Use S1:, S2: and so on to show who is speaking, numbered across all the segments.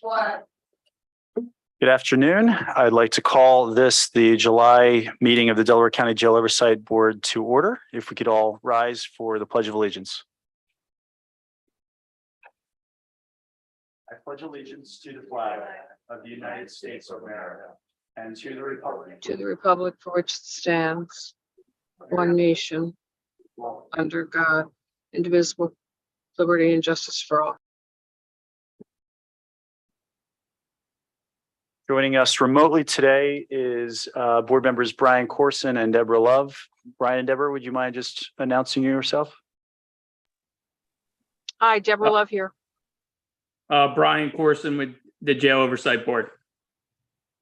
S1: Good afternoon. I'd like to call this the July meeting of the Delaware County Jail Oversight Board to order. If we could all rise for the Pledge of Allegiance. I pledge allegiance to the flag of the United States of America and to the republic
S2: for which it stands, one nation, under God, indivisible, liberty and justice for all.
S1: Joining us remotely today is board members Brian Corson and Deborah Love. Brian and Deborah, would you mind just announcing yourself?
S2: Hi, Deborah Love here.
S3: Brian Corson with the Jail Oversight Board.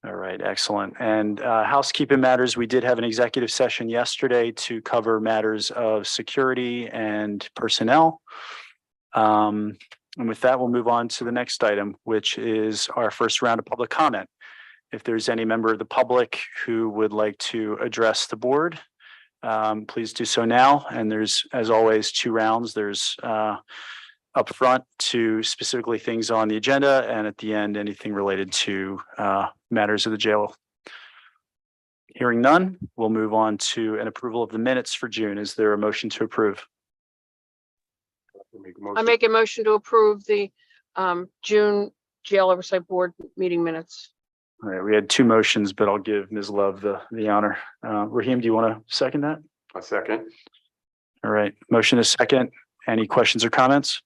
S1: All right, excellent. And housekeeping matters, we did have an executive session yesterday to cover matters of security and personnel. And with that, we'll move on to the next item, which is our first round of public comment. If there's any member of the public who would like to address the board, please do so now. And there's, as always, 2 rounds. There's up front to specifically things on the agenda, and at the end, anything related to matters of the jail. Hearing none, we'll move on to an approval of the minutes for June. Is there a motion to approve?
S2: I make a motion to approve the June Jail Oversight Board meeting minutes.
S1: All right, we had 2 motions, but I'll give Ms. Love the honor. Raheem, do you want to second that?
S4: A second.
S1: All right, motion is second. Any questions or comments?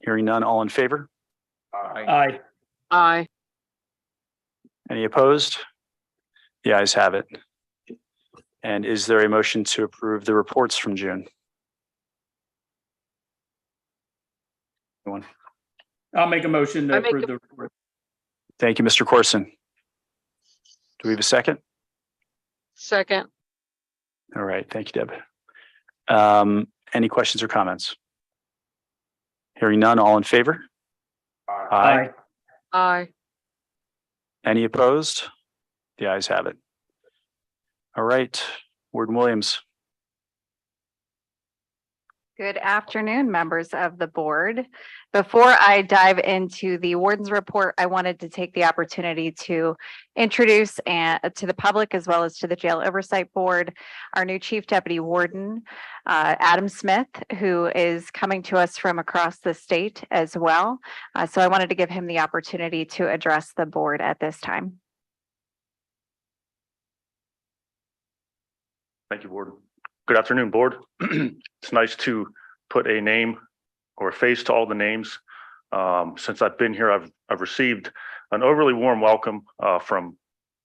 S1: Hearing none, all in favor?
S3: Aye.
S2: Aye.
S1: Any opposed? The ayes have it. And is there a motion to approve the reports from June? Anyone?
S3: I'll make a motion to
S2: I make
S3: approve the report.
S1: Thank you, Mr. Corson. Do we have a second?
S2: Second.
S1: All right, thank you, Deb. Any questions or comments? Hearing none, all in favor?
S3: Aye.
S2: Aye.
S1: Any opposed? The ayes have it. All right, Warden Williams.
S5: Good afternoon, members of the board. Before I dive into the warden's report, I wanted to take the opportunity to introduce to the public as well as to the Jail Oversight Board, our new Chief Deputy Warden, Adam Smith, who is coming to us from across the state as well. So I wanted to give him the opportunity to address the board at this time.
S4: Thank you, Warden. Good afternoon, Board. It's nice to put a name or a face to all the names. Since I've been here, I've received an overly warm welcome from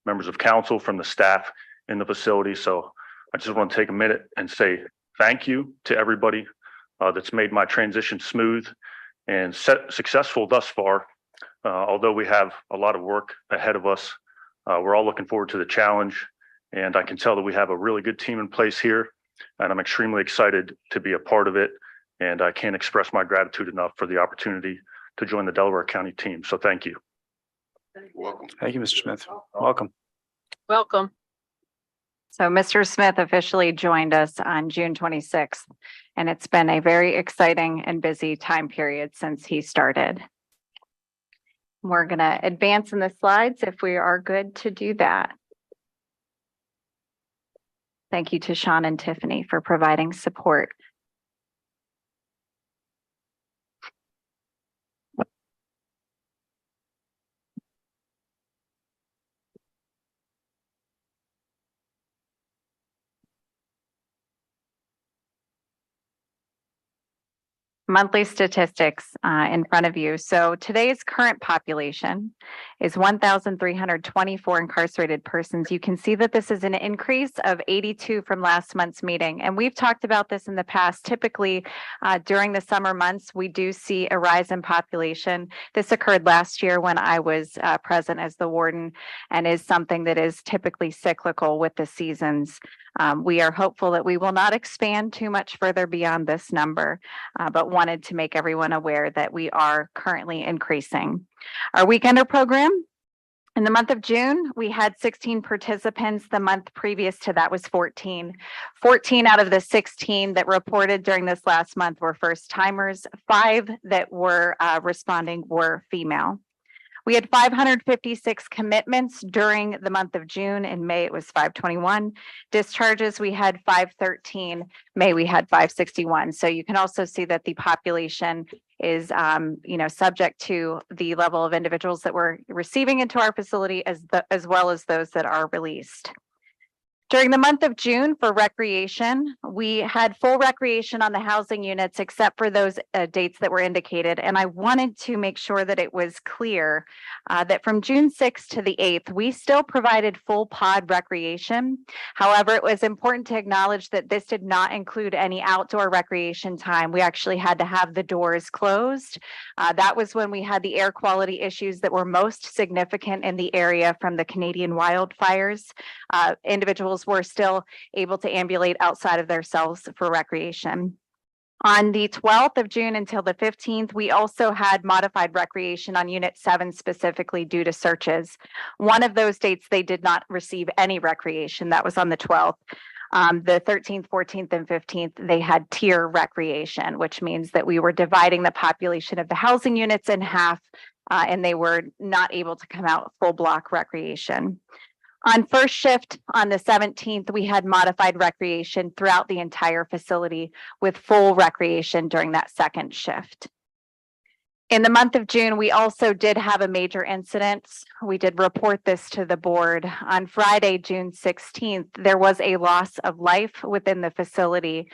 S4: members of council, from the staff in the facility. So I just want to take a minute and say thank you to everybody that's made my transition smooth and successful thus far. Although we have a lot of work ahead of us, we're all looking forward to the challenge. And I can tell that we have a really good team in place here. And I'm extremely excited to be a part of it. And I can't express my gratitude enough for the opportunity to join the Delaware County team. So thank you.
S1: Welcome. Thank you, Mr. Smith. Welcome.
S2: Welcome.
S5: So Mr. Smith officially joined us on June 26th, and it's been a very exciting and busy time period since he started. We're going to advance in the slides if we are good to do that. Thank you to Sean and Tiffany for providing support. Monthly statistics in front of you. So today's current population is 1,324 incarcerated persons. You can see that this is an increase of 82 from last month's meeting. And we've talked about this in the past. Typically during the summer months, we do see a rise in population. This occurred last year when I was present as the warden, and is something that is typically cyclical with the seasons. We are hopeful that we will not expand too much further beyond this number, but wanted to make everyone aware that we are currently increasing. Our weekender program In the month of June, we had 16 participants. The month previous to that was 14. 14 out of the 16 that reported during this last month were first timers. 5 that were responding were female. We had 556 commitments during the month of June. In May, it was 521. Discharges, we had 513. May, we had 561. So you can also see that the population is, subject to the level of individuals that we're receiving into our facility as well as those that are released. During the month of June for recreation, we had full recreation on the housing units except for those dates that were indicated. And I wanted to make sure that it was clear that from June 6th to the 8th, we still provided full pod recreation. However, it was important to acknowledge that this did not include any outdoor recreation time. We actually had to have the doors closed. That was when we had the air quality issues that were most significant in the area from the Canadian wildfires. Individuals were still able to ambulate outside of their cells for recreation. On the 12th of June until the 15th, we also had modified recreation on Unit 7 specifically due to searches. One of those dates, they did not receive any recreation. That was on the 12th. The 13th, 14th, and 15th, they had tier recreation, which means that we were dividing the population of the housing units in half, and they were not able to come out full block recreation. On first shift on the 17th, we had modified recreation throughout the entire facility with full recreation during that second shift. In the month of June, we also did have a major incident. We did report this to the board. On Friday, June 16th, there was a loss of life within the facility.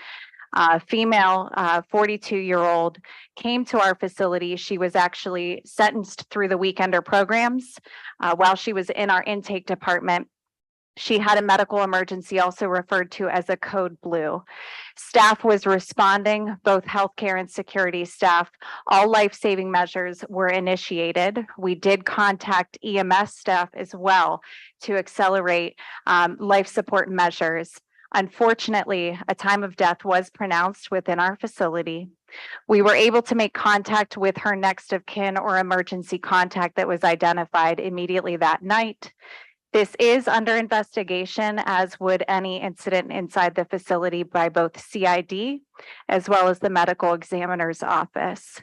S5: Female 42-year-old came to our facility. She was actually sentenced through the weekender programs while she was in our intake department. She had a medical emergency, also referred to as a code blue. Staff was responding, both healthcare and security staff. All life-saving measures were initiated. We did contact EMS staff as well to accelerate life support measures. Unfortunately, a time of death was pronounced within our facility. We were able to make contact with her next of kin or emergency contact that was identified immediately that night. This is under investigation, as would any incident inside the facility by both CID as well as the medical examiner's office.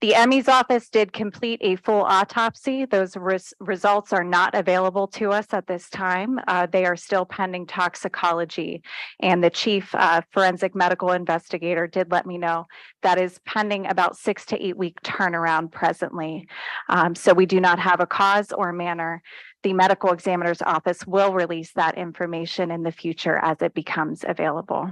S5: The ME's office did complete a full autopsy. Those results are not available to us at this time. They are still pending toxicology, and the chief forensic medical investigator did let me know that is pending about 6 to 8 week turnaround presently. So we do not have a cause or manner. The medical examiner's office will release that information in the future as it becomes available.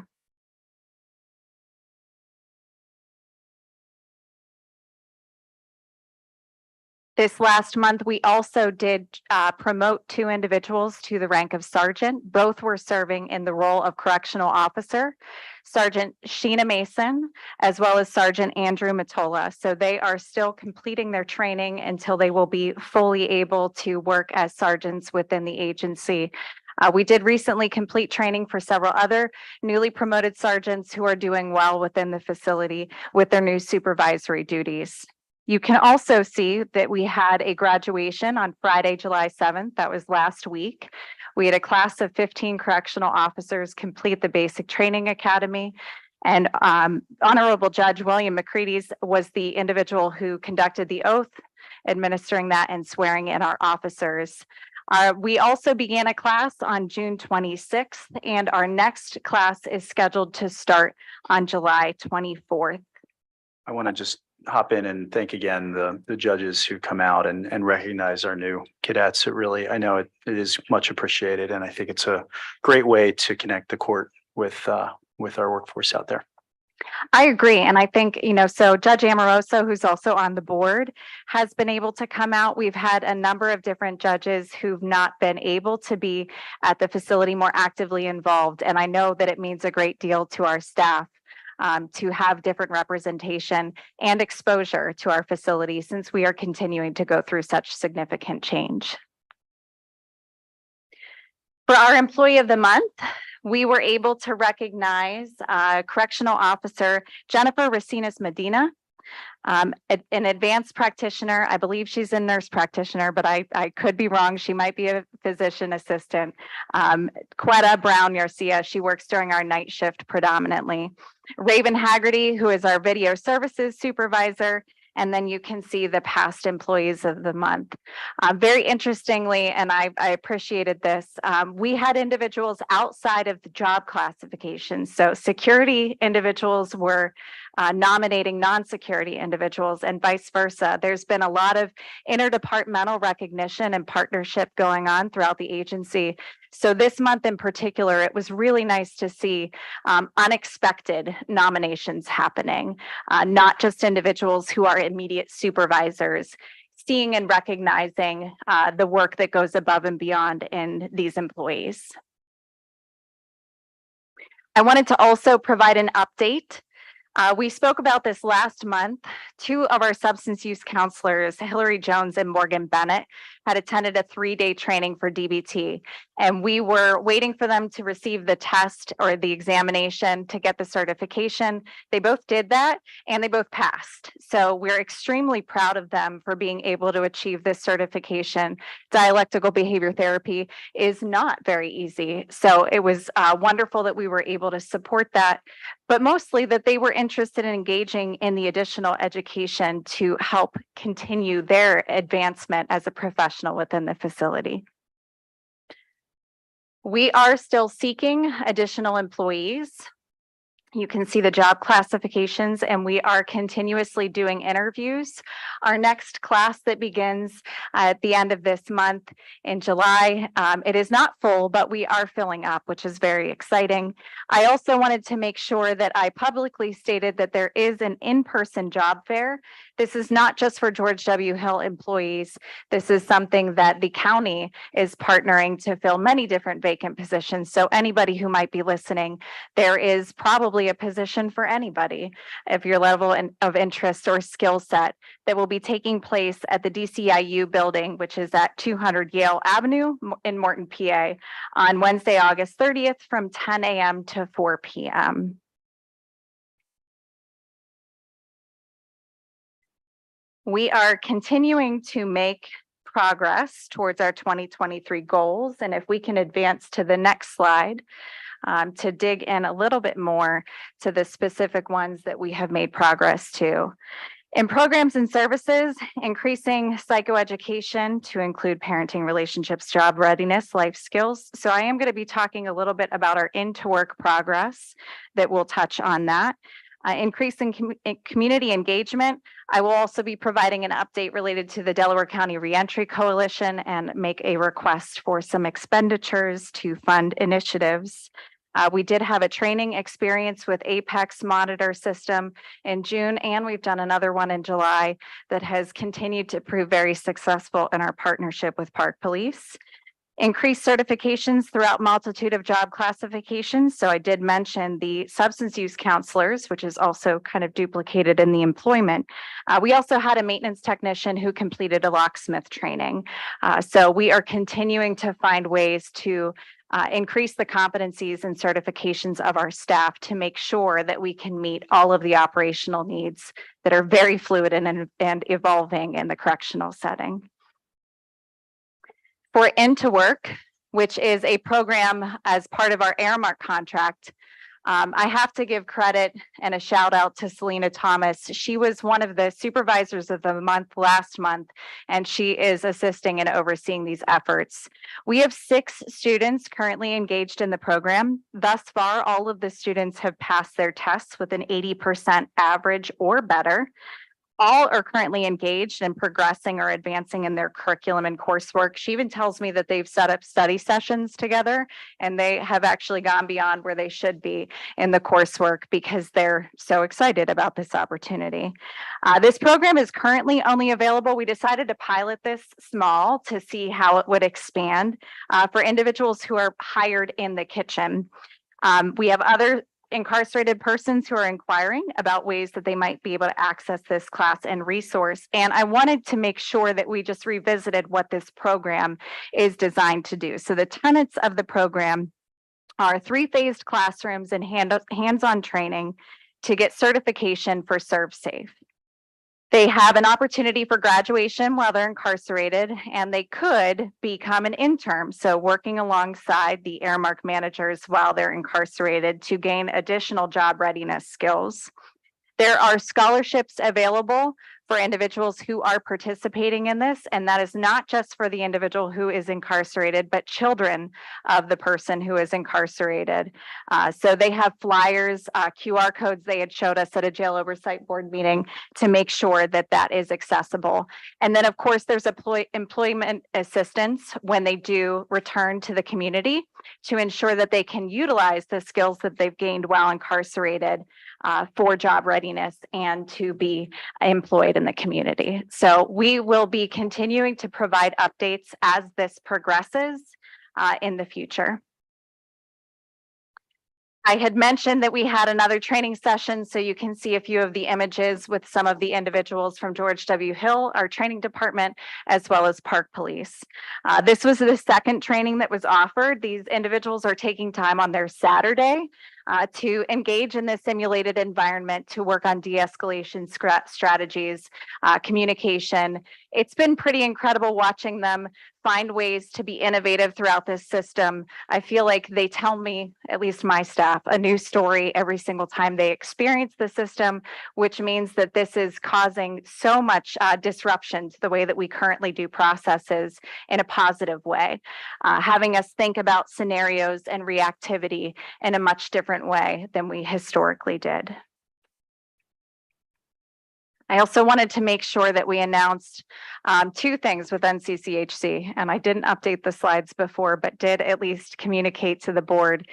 S5: This last month, we also did promote 2 individuals to the rank of sergeant. Both were serving in the role of correctional officer, Sergeant Sheena Mason, as well as Sergeant Andrew Matola. So they are still completing their training until they will be fully able to work as sergeants within the agency. We did recently complete training for several other newly promoted sergeants who are doing well within the facility with their new supervisory duties. You can also see that we had a graduation on Friday, July 7th. That was last week. We had a class of 15 correctional officers complete the basic training academy. And Honorable Judge William McCready's was the individual who conducted the oath, administering that and swearing in our officers. We also began a class on June 26th, and our next class is scheduled to start on July 24th.
S1: I want to just hop in and thank again the judges who come out and recognize our new cadets. I know it is much appreciated, and I think it's a great way to connect the court with our workforce out there.
S5: I agree. And I think, so Judge Amoroso, who's also on the board, has been able to come out. We've had a number of different judges who've not been able to be at the facility more actively involved. And I know that it means a great deal to our staff to have different representation and exposure to our facility since we are continuing to go through such significant change. For our Employee of the Month, we were able to recognize Correctional Officer Jennifer Racinas Medina. An advanced practitioner, I believe she's a nurse practitioner, but I could be wrong. She might be a physician assistant. Quetta Brown Garcia, she works during our night shift predominantly. Raven Haggerty, who is our video services supervisor. And then you can see the past employees of the month. Very interestingly, and I appreciated this, we had individuals outside of the job classification. So security individuals were nominating non-security individuals and vice versa. There's been a lot of interdepartmental recognition and partnership going on throughout the agency. So this month in particular, it was really nice to see unexpected nominations happening, not just individuals who are immediate supervisors, seeing and recognizing the work that goes above and beyond in these employees. I wanted to also provide an update. We spoke about this last month. Two of our substance use counselors, Hillary Jones and Morgan Bennett, had attended a 3-day training for DBT, and we were waiting for them to receive the test or the examination to get the certification. They both did that and they both passed. So we're extremely proud of them for being able to achieve this certification. Dialectical behavior therapy is not very easy. So it was wonderful that we were able to support that, but mostly that they were interested in engaging in the additional education to help continue their advancement as a professional within the facility. We are still seeking additional employees. You can see the job classifications, and we are continuously doing interviews. Our next class that begins at the end of this month in July, it is not full, but we are filling up, which is very exciting. I also wanted to make sure that I publicly stated that there is an in-person job fair. This is not just for George W. Hill employees. This is something that the county is partnering to fill many different vacant positions. So anybody who might be listening, there is probably a position for anybody of your level of interest or skill set that will be taking place at the DCIU building, which is at 200 Yale Avenue in Morton, PA, on Wednesday, August 30th from 10 a.m. to 4 p.m. We are continuing to make progress towards our 2023 goals. And if we can advance to the next slide, to dig in a little bit more to the specific ones that we have made progress to. In programs and services, increasing psychoeducation to include parenting, relationships, job readiness, life skills. So I am going to be talking a little bit about our into work progress that will touch on that. Increasing community engagement. I will also be providing an update related to the Delaware County Reentry Coalition and make a request for some expenditures to fund initiatives. We did have a training experience with Apex Monitor System in June, and we've done another one in July that has continued to prove very successful in our partnership with Park Police. Increased certifications throughout multitude of job classifications. So I did mention the substance use counselors, which is also kind of duplicated in the employment. We also had a maintenance technician who completed a locksmith training. So we are continuing to find ways to increase the competencies and certifications of our staff to make sure that we can meet all of the operational needs that are very fluid and evolving in the correctional setting. For Into Work, which is a program as part of our Aramark contract, I have to give credit and a shout out to Selena Thomas. She was one of the supervisors of the month last month, and she is assisting and overseeing these efforts. We have 6 students currently engaged in the program. Thus far, all of the students have passed their tests with an 80% average or better. All are currently engaged and progressing or advancing in their curriculum and coursework. She even tells me that they've set up study sessions together, and they have actually gone beyond where they should be in the coursework because they're so excited about this opportunity. This program is currently only available. We decided to pilot this small to see how it would expand for individuals who are hired in the kitchen. We have other incarcerated persons who are inquiring about ways that they might be able to access this class and resource. And I wanted to make sure that we just revisited what this program is designed to do. So the tenets of the program are 3-phased classrooms and hands-on training to get certification for ServSafe. They have an opportunity for graduation while they're incarcerated, and they could become an intern, so working alongside the Airmark managers while they're incarcerated to gain additional job readiness skills. There are scholarships available for individuals who are participating in this, and that is not just for the individual who is incarcerated, but children of the person who is incarcerated. So they have flyers, QR codes they had showed us at a jail oversight board meeting to make sure that that is accessible. And then, of course, there's employment assistance when they do return to the community to ensure that they can utilize the skills that they've gained while incarcerated for job readiness and to be employed in the community. So we will be continuing to provide updates as this progresses in the future. I had mentioned that we had another training session, so you can see a few of the images with some of the individuals from George W. Hill, our training department, as well as Park Police. This was the second training that was offered. These individuals are taking time on their Saturday to engage in this simulated environment to work on de-escalation strategies, communication. It's been pretty incredible watching them find ways to be innovative throughout this system. I feel like they tell me, at least my staff, a new story every single time they experience the system, which means that this is causing so much disruption to the way that we currently do processes in a positive way, having us think about scenarios and reactivity in a much different way than we historically did. I also wanted to make sure that we announced two things with NCCHC, and I didn't update the slides before, but did at least communicate to the board.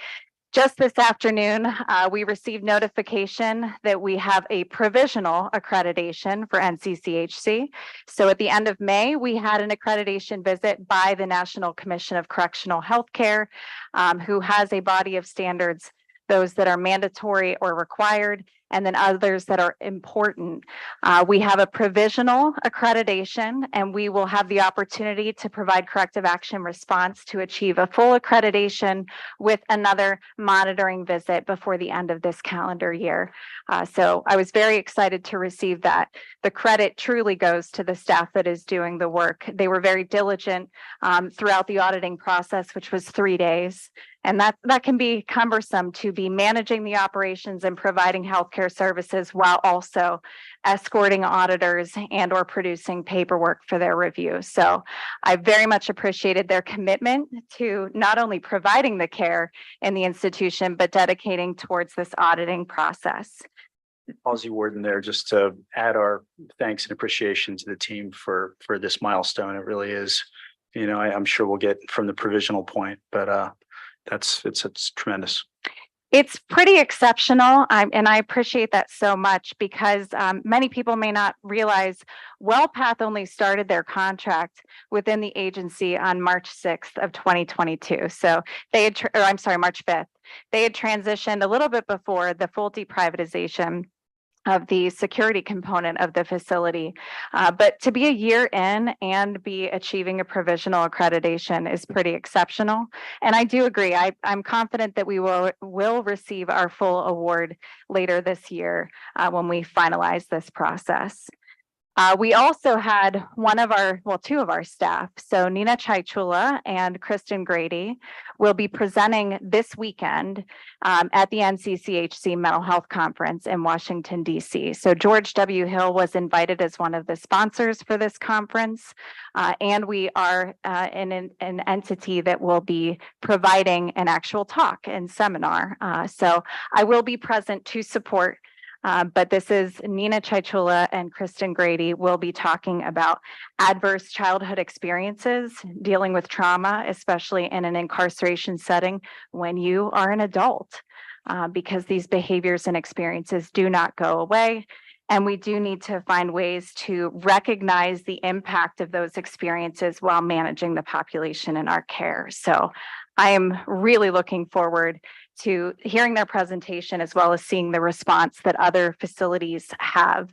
S5: Just this afternoon, we received notification that we have a provisional accreditation for NCCHC. So at the end of May, we had an accreditation visit by the National Commission of Correctional Healthcare, who has a body of standards, those that are mandatory or required, and then others that are important. We have a provisional accreditation, and we will have the opportunity to provide corrective action response to achieve a full accreditation with another monitoring visit before the end of this calendar year. So I was very excited to receive that. The credit truly goes to the staff that is doing the work. They were very diligent throughout the auditing process, which was 3 days. And that can be cumbersome to be managing the operations and providing healthcare services while also escorting auditors and or producing paperwork for their review. So I very much appreciated their commitment to not only providing the care in the institution, but dedicating towards this auditing process.
S1: Aussie Warden there, just to add our thanks and appreciation to the team for this milestone. It really is, you know, I'm sure we'll get from the provisional point, but it's tremendous.
S5: It's pretty exceptional, and I appreciate that so much because many people may not realize WellPath only started their contract within the agency on March 6th of 2022. So they had, March 5th. They had transitioned a little bit before the full deprivatization of the security component of the facility. But to be a year in and be achieving a provisional accreditation is pretty exceptional. And I do agree. I'm confident that we will receive our full award later this year when we finalize this process. We also had two of our staff. So Nina Chaichula and Kristen Grady will be presenting this weekend at the NCCHC Mental Health Conference in Washington, D.C. So George W. Hill was invited as one of the sponsors for this conference. And we are an entity that will be providing an actual talk and seminar. So I will be present to support. But this is Nina Chaichula and Kristen Grady will be talking about adverse childhood experiences, dealing with trauma, especially in an incarceration setting when you are an adult, because these behaviors and experiences do not go away. And we do need to find ways to recognize the impact of those experiences while managing the population in our care. So I am really looking forward to hearing their presentation as well as seeing the response that other facilities have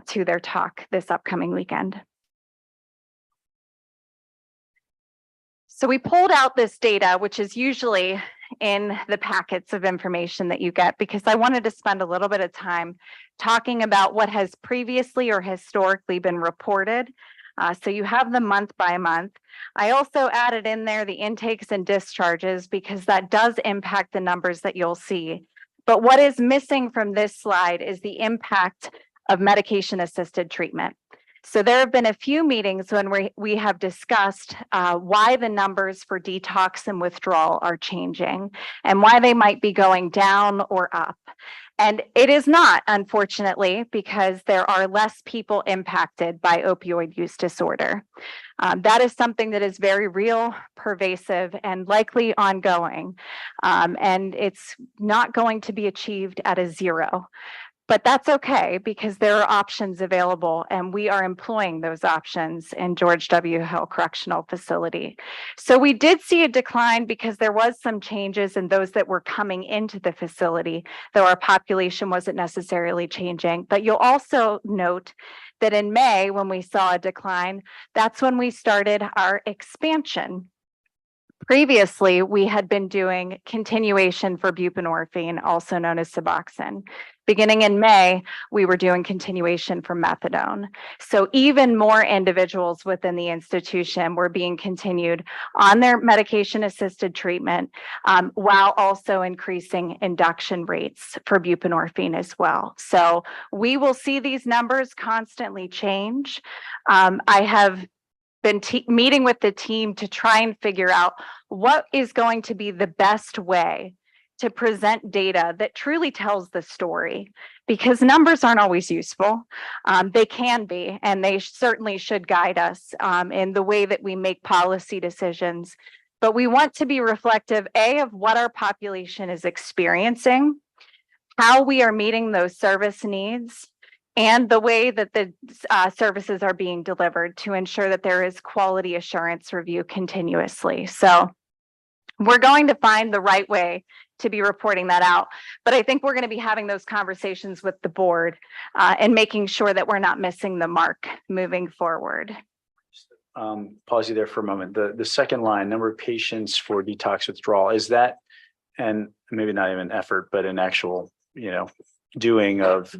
S5: to their talk this upcoming weekend. So we pulled out this data, which is usually in the packets of information that you get because I wanted to spend a little bit of time talking about what has previously or historically been reported. So you have the month by month. I also added in there the intakes and discharges because that does impact the numbers that you'll see. But what is missing from this slide is the impact of medication assisted treatment. So there have been a few meetings when we have discussed why the numbers for detox and withdrawal are changing and why they might be going down or up. And it is not, unfortunately, because there are less people impacted by opioid use disorder. That is something that is very real, pervasive, and likely ongoing. And it's not going to be achieved at a zero. But that's okay because there are options available and we are employing those options in George W. Hill Correctional Facility. So we did see a decline because there was some changes in those that were coming into the facility, though our population wasn't necessarily changing. But you'll also note that in May, when we saw a decline, that's when we started our expansion. Previously, we had been doing continuation for buprenorphine, also known as Suboxone. Beginning in May, we were doing continuation for methadone. So even more individuals within the institution were being continued on their medication-assisted treatment, while also increasing induction rates for buprenorphine as well. So we will see these numbers constantly change. I have been meeting with the team to try and figure out what is going to be the best way to present data that truly tells the story, because numbers aren't always useful. They can be, and they certainly should guide us in the way that we make policy decisions. But we want to be reflective, A, of what our population is experiencing, how we are meeting those service needs, and the way that the services are being delivered to ensure that there is quality assurance review continuously. So we're going to find the right way to be reporting that out. But I think we're going to be having those conversations with the board and making sure that we're not missing the mark moving forward.
S1: Pause you there for a moment. The second line, number of patients for detox withdrawal, is that, and maybe not even effort, but an actual, doing of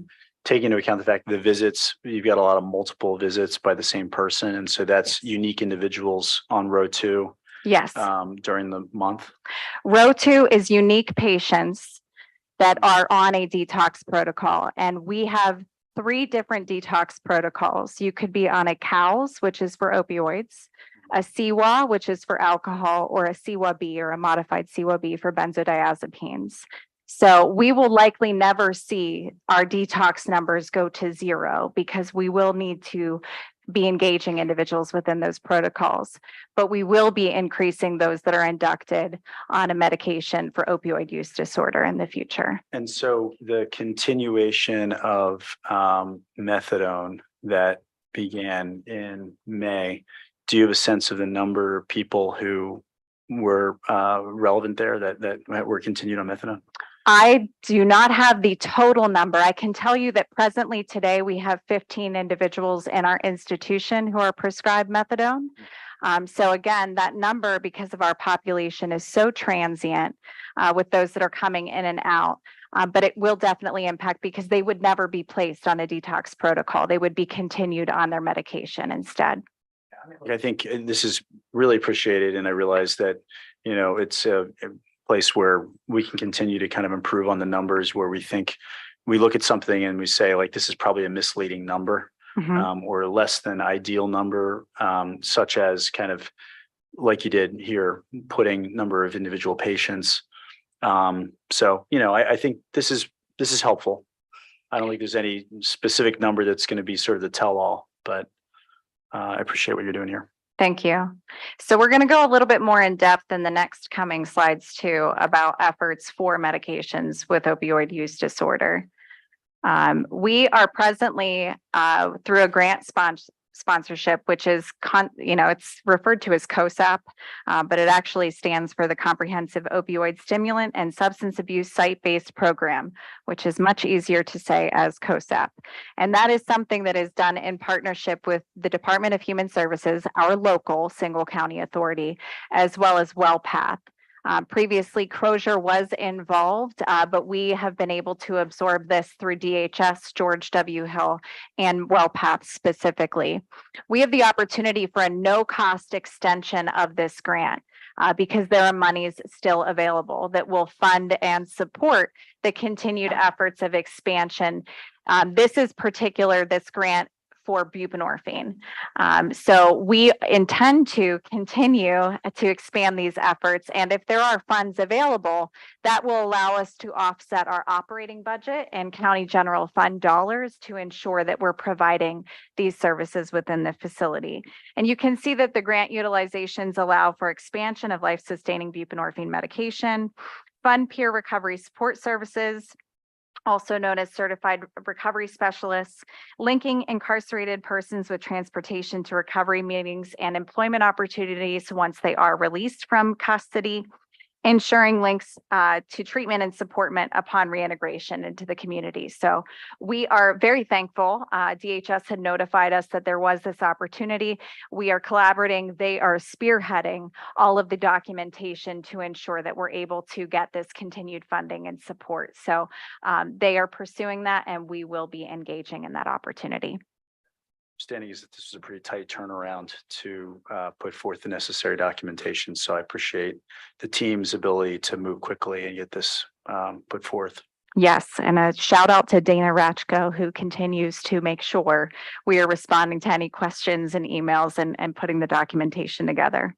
S1: taking into account the fact that the visits, you've got a lot of multiple visits by the same person. And so that's unique individuals on row 2.
S5: Yes.
S1: During the month.
S5: Row 2 is unique patients that are on a detox protocol. And we have 3 different detox protocols. You could be on a COWS, which is for opioids, a CWA, which is for alcohol, or a CWA-B or a modified CWA-B for benzodiazepines. So we will likely never see our detox numbers go to 0 because we will need to be engaging individuals within those protocols, but we will be increasing those that are inducted on a medication for opioid use disorder in the future.
S1: And so the continuation of methadone that began in May, do you have a sense of the number of people who were relevant there that were continued on methadone?
S5: I do not have the total number. I can tell you that presently today we have 15 individuals in our institution who are prescribed methadone. So again, that number, because of our population, is so transient with those that are coming in and out. But it will definitely impact because they would never be placed on a detox protocol. They would be continued on their medication instead.
S1: I think this is really appreciated. And I realize that, it's a place where we can continue to kind of improve on the numbers, where we think we look at something and we say, like, this is probably a misleading number. Or less than ideal number, such as kind of like you did here, putting number of individual patients. So, I think this is helpful. I don't think there's any specific number that's going to be sort of the tell-all, but I appreciate what you're doing here.
S5: Thank you. So we're going to go a little bit more in depth in the next coming slides too about efforts for medications with opioid use disorder. We are presently through a grant sponsorship, which is, it's referred to as COSAP, but it actually stands for the Comprehensive Opioid Stimulant and Substance Abuse Site-Based Program, which is much easier to say as COSAP. And that is something that is done in partnership with the Department of Human Services, our local single county authority, as well as WellPath. Previously, Crozier was involved, but we have been able to absorb this through DHS, George W. Hill, and WellPath specifically. We have the opportunity for a no-cost extension of this grant because there are monies still available that will fund and support the continued efforts of expansion. This grant for buprenorphine. So we intend to continue to expand these efforts. And if there are funds available, that will allow us to offset our operating budget and county general fund dollars to ensure that we're providing these services within the facility. And you can see that the grant utilizations allow for expansion of life-sustaining buprenorphine medication, fund peer recovery support services, also known as certified recovery specialists, linking incarcerated persons with transportation to recovery meetings and employment opportunities once they are released from custody, ensuring links to treatment and supportment upon reintegration into the community. So we are very thankful. DHS had notified us that there was this opportunity. We are collaborating. They are spearheading all of the documentation to ensure that we're able to get this continued funding and support. So they are pursuing that, and we will be engaging in that opportunity.
S1: Understanding is that this is a pretty tight turnaround to put forth the necessary documentation. So I appreciate the team's ability to move quickly and get this put forth.
S5: Yes, and a shout out to Dana Ratchko, who continues to make sure we are responding to any questions and emails and putting the documentation together.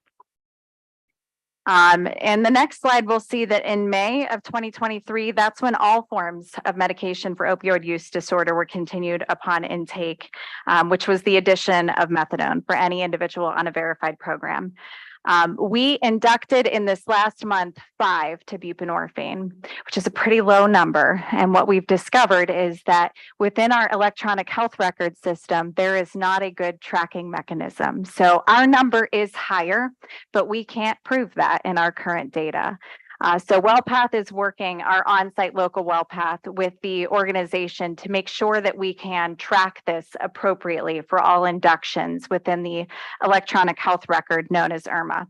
S5: And the next slide, we'll see that in May of 2023, that's when all forms of medication for opioid use disorder were continued upon intake, which was the addition of methadone for any individual on a verified program. We inducted in this last month 5 to buprenorphine, which is a pretty low number. And what we've discovered is that within our electronic health record system, there is not a good tracking mechanism. So our number is higher, but we can't prove that in our current data. So WellPath is working, our on-site local WellPath, with the organization to make sure that we can track this appropriately for all inductions within the electronic health record known as IRMA.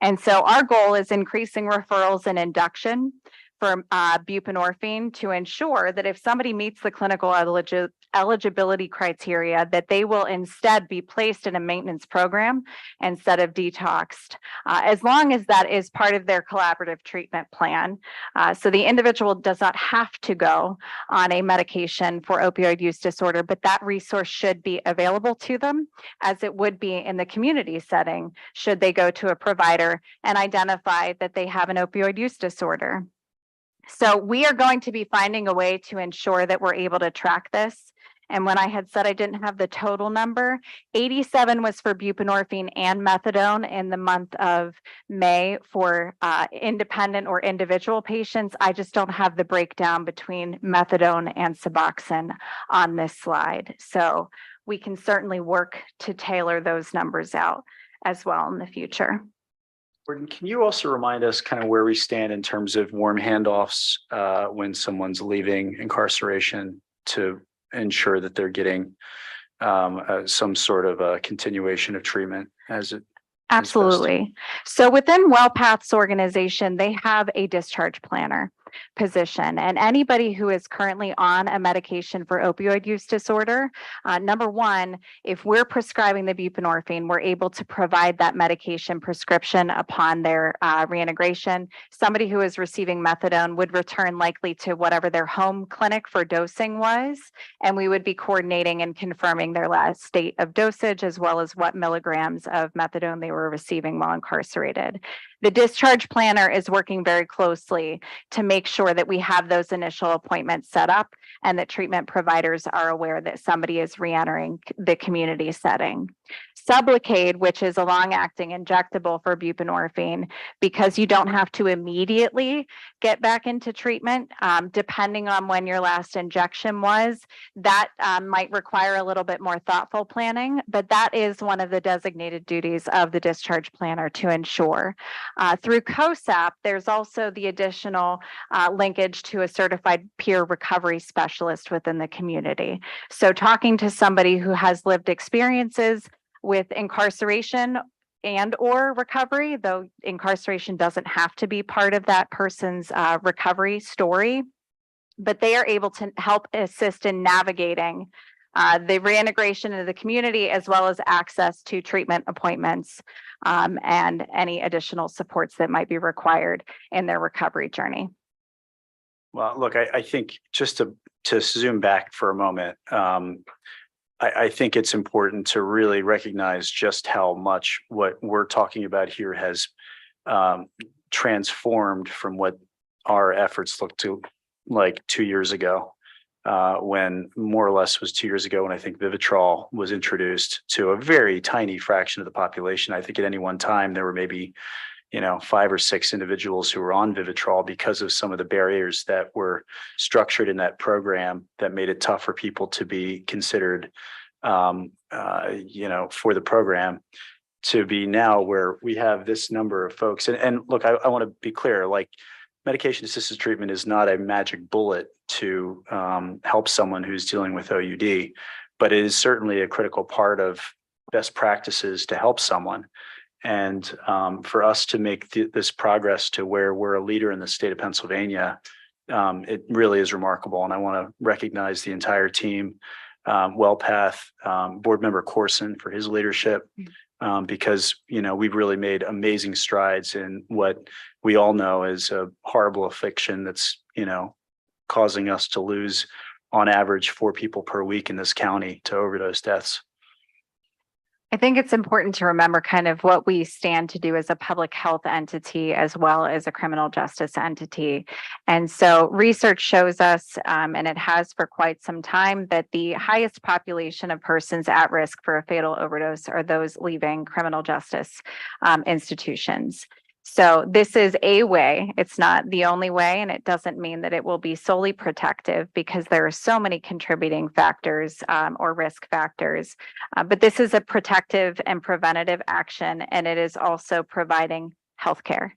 S5: And so our goal is increasing referrals and induction for buprenorphine to ensure that if somebody meets the clinical eligibility criteria, that they will instead be placed in a maintenance program instead of detoxed, as long as that is part of their collaborative treatment plan. So the individual does not have to go on a medication for opioid use disorder, but that resource should be available to them, as it would be in the community setting should they go to a provider and identify that they have an opioid use disorder. So we are going to be finding a way to ensure that we're able to track this. And when I had said I didn't have the total number, 87 was for buprenorphine and methadone in the month of May for independent or individual patients. I just don't have the breakdown between methadone and Suboxone on this slide. So we can certainly work to tailor those numbers out as well in the future.
S1: Gordon, can you also remind us kind of where we stand in terms of warm handoffs when someone's leaving incarceration to ensure that they're getting some sort of a continuation of treatment as it?
S5: Absolutely. So within WellPath's organization, they have a discharge planner position, and anybody who is currently on a medication for opioid use disorder, number one, if we're prescribing the buprenorphine, we're able to provide that medication prescription upon their reintegration. Somebody who is receiving methadone would return likely to whatever their home clinic for dosing was, and we would be coordinating and confirming their last state of dosage as well as what milligrams of methadone they were receiving while incarcerated. The discharge planner is working very closely to make sure that we have those initial appointments set up and that treatment providers are aware that somebody is reentering the community setting. Sublocade, which is a long-acting injectable for buprenorphine, because you don't have to immediately get back into treatment, depending on when your last injection was, that might require a little bit more thoughtful planning, but that is one of the designated duties of the discharge planner to ensure. Through COSAP, there's also the additional linkage to a certified peer recovery specialist within the community. So talking to somebody who has lived experiences with incarceration and or recovery, though incarceration doesn't have to be part of that person's recovery story. But they are able to help assist in navigating the reintegration into the community, as well as access to treatment appointments and any additional supports that might be required in their recovery journey.
S1: Well, look, I think just to zoom back for a moment, I think it's important to really recognize just how much what we're talking about here has transformed from what our efforts looked to like 2 years ago, when more or less was 2 years ago when I think Vivitrol was introduced to a very tiny fraction of the population. I think at any one time there were maybe 5 or 6 individuals who were on Vivitrol because of some of the barriers that were structured in that program that made it tough for people to be considered, for the program, to be now where we have this number of folks. And look, I want to be clear, like medication assisted treatment is not a magic bullet to help someone who's dealing with OUD, but it is certainly a critical part of best practices to help someone. And for us to make this progress to where we're a leader in the state of Pennsylvania, it really is remarkable. And I want to recognize the entire team, WellPath, board member Corson for his leadership, because, we've really made amazing strides in what we all know is a horrible affliction that's, causing us to lose on average 4 people per week in this county to overdose deaths.
S5: I think it's important to remember kind of what we stand to do as a public health entity as well as a criminal justice entity. And so research shows us, and it has for quite some time, that the highest population of persons at risk for a fatal overdose are those leaving criminal justice institutions. So this is a way, it's not the only way, and it doesn't mean that it will be solely protective because there are so many contributing factors or risk factors. But this is a protective and preventative action, and it is also providing healthcare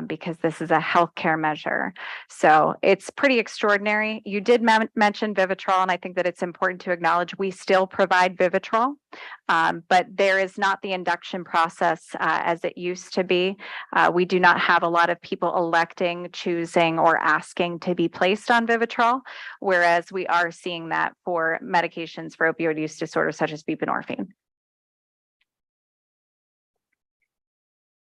S5: because this is a healthcare measure. So it's pretty extraordinary. You did mention Vivitrol, and I think that it's important to acknowledge we still provide Vivitrol, but there is not the induction process as it used to be. We do not have a lot of people electing, choosing, or asking to be placed on Vivitrol, whereas we are seeing that for medications for opioid use disorder such as buprenorphine.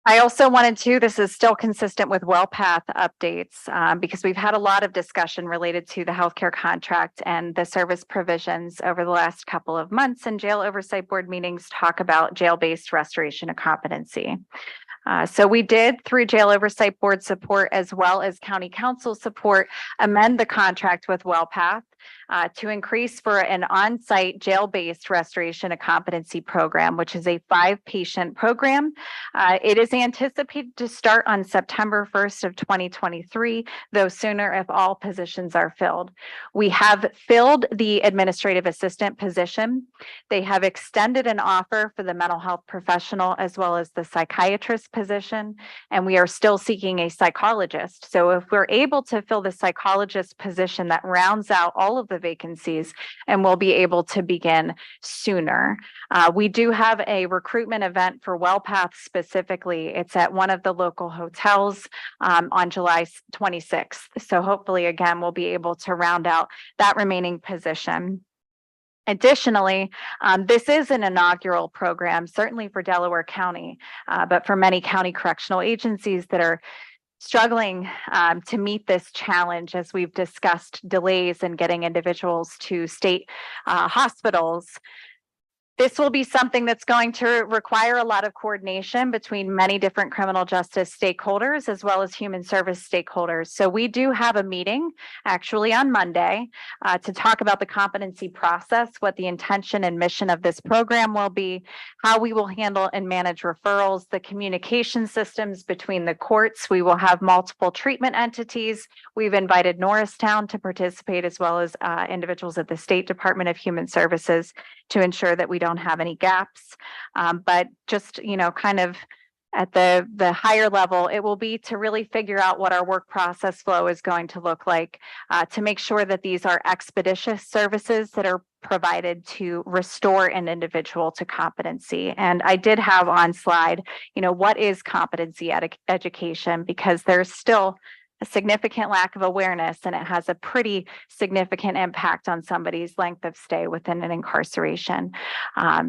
S5: I also wanted to, this is still consistent with WellPath updates, because we've had a lot of discussion related to the healthcare contract and the service provisions over the last couple of months, and jail oversight board meetings talk about jail-based restoration of competency. So we did, through jail oversight board support as well as county council support, amend the contract with WellPath to increase for an on-site jail-based restoration of competency program, which is a 5-patient program. It is anticipated to start on September 1st of 2023, though sooner if all positions are filled. We have filled the administrative assistant position. They have extended an offer for the mental health professional as well as the psychiatrist position, and we are still seeking a psychologist. So if we're able to fill the psychologist position, that rounds out all of the vacancies and we'll be able to begin sooner. We do have a recruitment event for WellPath specifically. It's at one of the local hotels on July 26th. So hopefully, again, we'll be able to round out that remaining position. Additionally, this is an inaugural program, certainly for Delaware County, but for many county correctional agencies that are struggling to meet this challenge, as we've discussed delays in getting individuals to state hospitals. This will be something that's going to require a lot of coordination between many different criminal justice stakeholders as well as human service stakeholders. So we do have a meeting actually on Monday to talk about the competency process, what the intention and mission of this program will be, how we will handle and manage referrals, the communication systems between the courts. We will have multiple treatment entities. We've invited Norristown to participate as well as individuals at the State Department of Human Services to ensure that we don't have any gaps. But just, kind of at the higher level, it will be to really figure out what our work process flow is going to look like to make sure that these are expeditious services that are provided to restore an individual to competency. And I did have on slide, what is competency education, because there's still a significant lack of awareness, and it has a pretty significant impact on somebody's length of stay within an incarceration.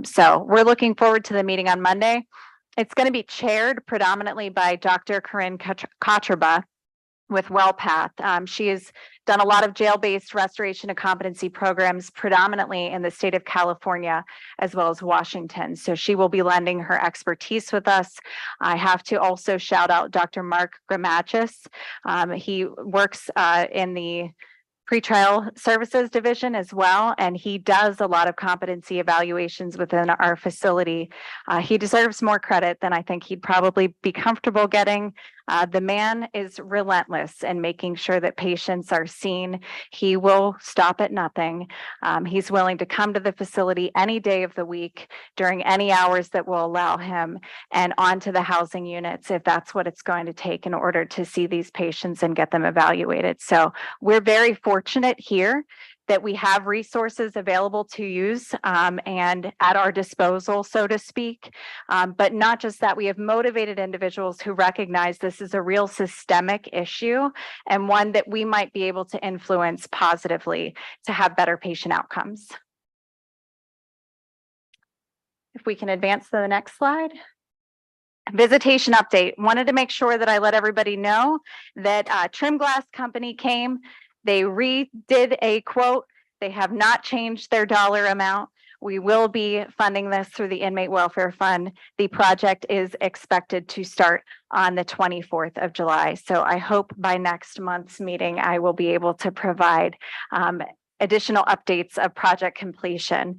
S5: So we're looking forward to the meeting on Monday. It's going to be chaired predominantly by Dr. Corinne Kotrba with WellPath. She has done a lot of jail-based restoration and competency programs, predominantly in the state of California, as well as Washington. So she will be lending her expertise with us. I have to also shout out Dr. Mark Gramachis. He works in the pretrial services division as well, and he does a lot of competency evaluations within our facility. He deserves more credit than I think he'd probably be comfortable getting. The man is relentless in making sure that patients are seen. He will stop at nothing. He's willing to come to the facility any day of the week during any hours that will allow him, and onto the housing units if that's what it's going to take in order to see these patients and get them evaluated. So we're very fortunate here that we have resources available to use and at our disposal, so to speak. But not just that, we have motivated individuals who recognize this is a real systemic issue and one that we might be able to influence positively to have better patient outcomes. If we can advance to the next slide. Visitation update. Wanted to make sure that I let everybody know that Trim Glass Company came. They redid a quote. They have not changed their dollar amount. We will be funding this through the Inmate Welfare Fund. The project is expected to start on the 24th of July. So I hope by next month's meeting, I will be able to provide additional updates of project completion.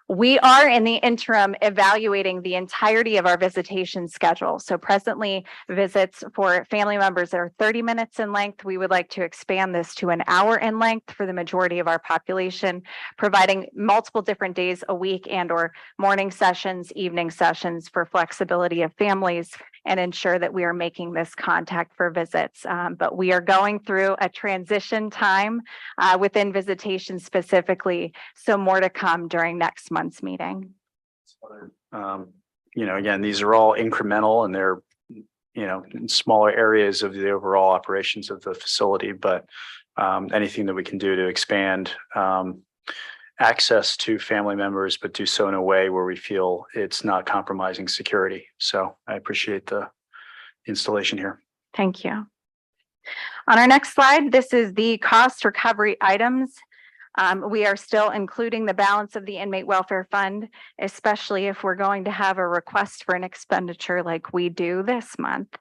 S5: We are in the interim evaluating the entirety of our visitation schedule. So presently visits for family members that are 30 minutes in length. We would like to expand this to an hour in length for the majority of our population, providing multiple different days a week and or morning sessions, evening sessions for flexibility of families, and ensure that we are making this contact for visits. But we are going through a transition time within visitation specifically. So more to come during next month's meeting.
S1: Again, these are all incremental and they're, in smaller areas of the overall operations of the facility, but anything that we can do to expand access to family members, but do so in a way where we feel it's not compromising security. So I appreciate the installation here.
S5: Thank you. On our next slide, this is the cost recovery items. We are still including the balance of the Inmate Welfare Fund, especially if we're going to have a request for an expenditure like we do this month.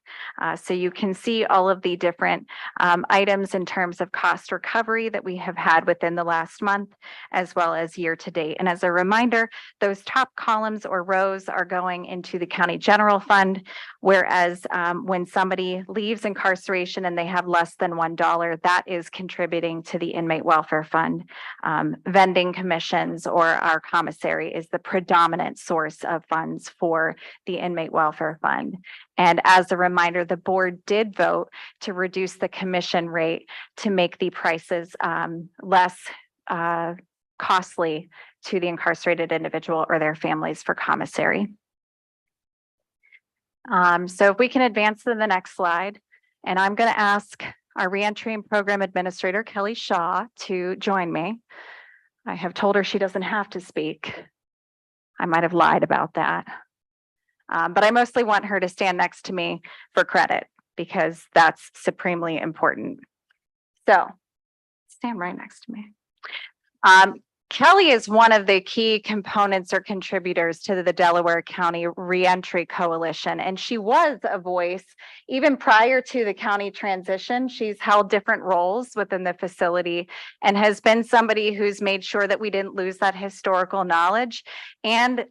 S5: So you can see all of the different items in terms of cost recovery that we have had within the last month, as well as year to date. And as a reminder, those top columns or rows are going into the county general fund, whereas when somebody leaves incarceration and they have less than $1, that is contributing to the Inmate Welfare Fund. Vending commissions or our commissary is the predominant source of funds for the Inmate Welfare Fund. And as a reminder, the board did vote to reduce the commission rate to make the prices less costly to the incarcerated individual or their families for commissary. So if we can advance to the next slide, and I'm going to ask our reentry and program administrator, Kelly Shaw, to join me. I have told her she doesn't have to speak. I might have lied about that. But I mostly want her to stand next to me for credit because that's supremely important. So stand right next to me. Kelly is one of the key components or contributors to the Delaware County Reentry Coalition, and she was a voice even prior to the county transition. She's held different roles within the facility and has been somebody who's made sure that we didn't lose that historical knowledge. And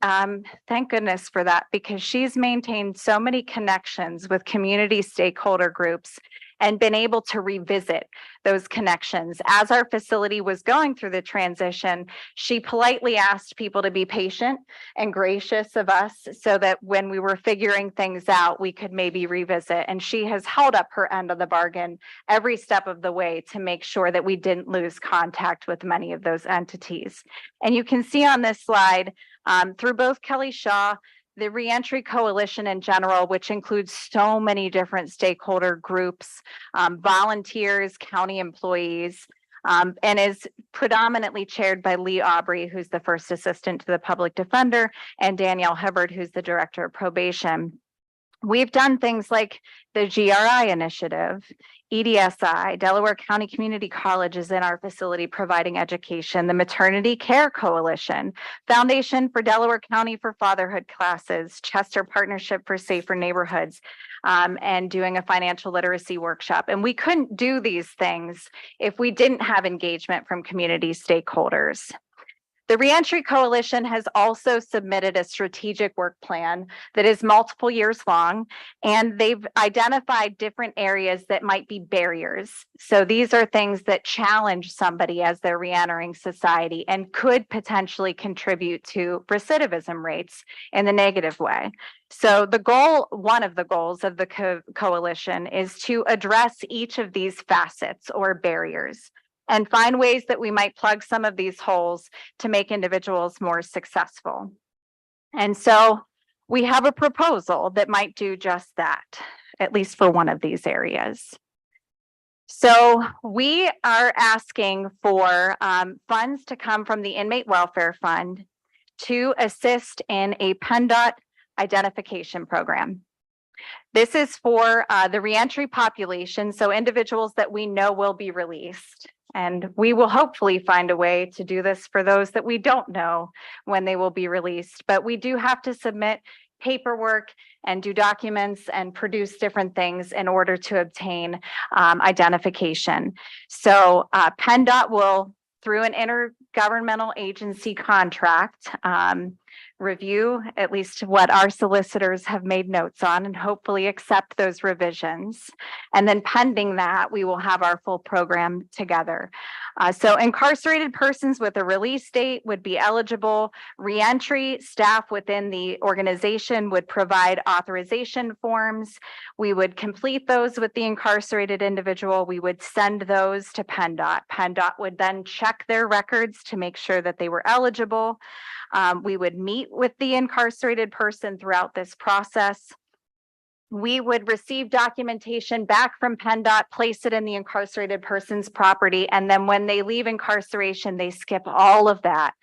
S5: thank goodness for that, because she's maintained so many connections with community stakeholder groups and been able to revisit those connections. As our facility was going through the transition, she politely asked people to be patient and gracious of us so that when we were figuring things out, we could maybe revisit. And she has held up her end of the bargain every step of the way to make sure that we didn't lose contact with many of those entities. And you can see on this slide, through both Kelly Shaw, the Reentry Coalition in general, which includes so many different stakeholder groups, volunteers, county employees, and is predominantly chaired by Lee Aubrey, who's the first assistant to the public defender, and Danielle Hubbard, who's the director of probation. We've done things like the GRI initiative, EDSI, Delaware County Community College is in our facility providing education, the Maternity Care Coalition, Foundation for Delaware County for Fatherhood classes, Chester Partnership for Safer Neighborhoods, and doing a financial literacy workshop. And we couldn't do these things if we didn't have engagement from community stakeholders. The Reentry Coalition has also submitted a strategic work plan that is multiple years long, and they've identified different areas that might be barriers. So these are things that challenge somebody as they're reentering society and could potentially contribute to recidivism rates in the negative way. So the goal, one of the goals of the coalition is to address each of these facets or barriers and find ways that we might plug some of these holes to make individuals more successful. And so we have a proposal that might do just that, at least for one of these areas. So we are asking for funds to come from the Inmate Welfare Fund to assist in a PennDOT identification program. This is for the reentry population, so individuals that we know will be released. And we will hopefully find a way to do this for those that we don't know when they will be released. But we do have to submit paperwork and do documents and produce different things in order to obtain identification. So PennDOT will, through an intergovernmental agency contract, review at least what our solicitors have made notes on and hopefully accept those revisions. And then pending that, we will have our full program together. So incarcerated persons with a release date would be eligible. Reentry staff within the organization would provide authorization forms. We would complete those with the incarcerated individual. We would send those to PennDOT. PennDOT would then check their records to make sure that they were eligible. We would meet with the incarcerated person throughout this process. We would receive documentation back from PennDOT, place it in the incarcerated person's property, and then when they leave incarceration, they skip all of that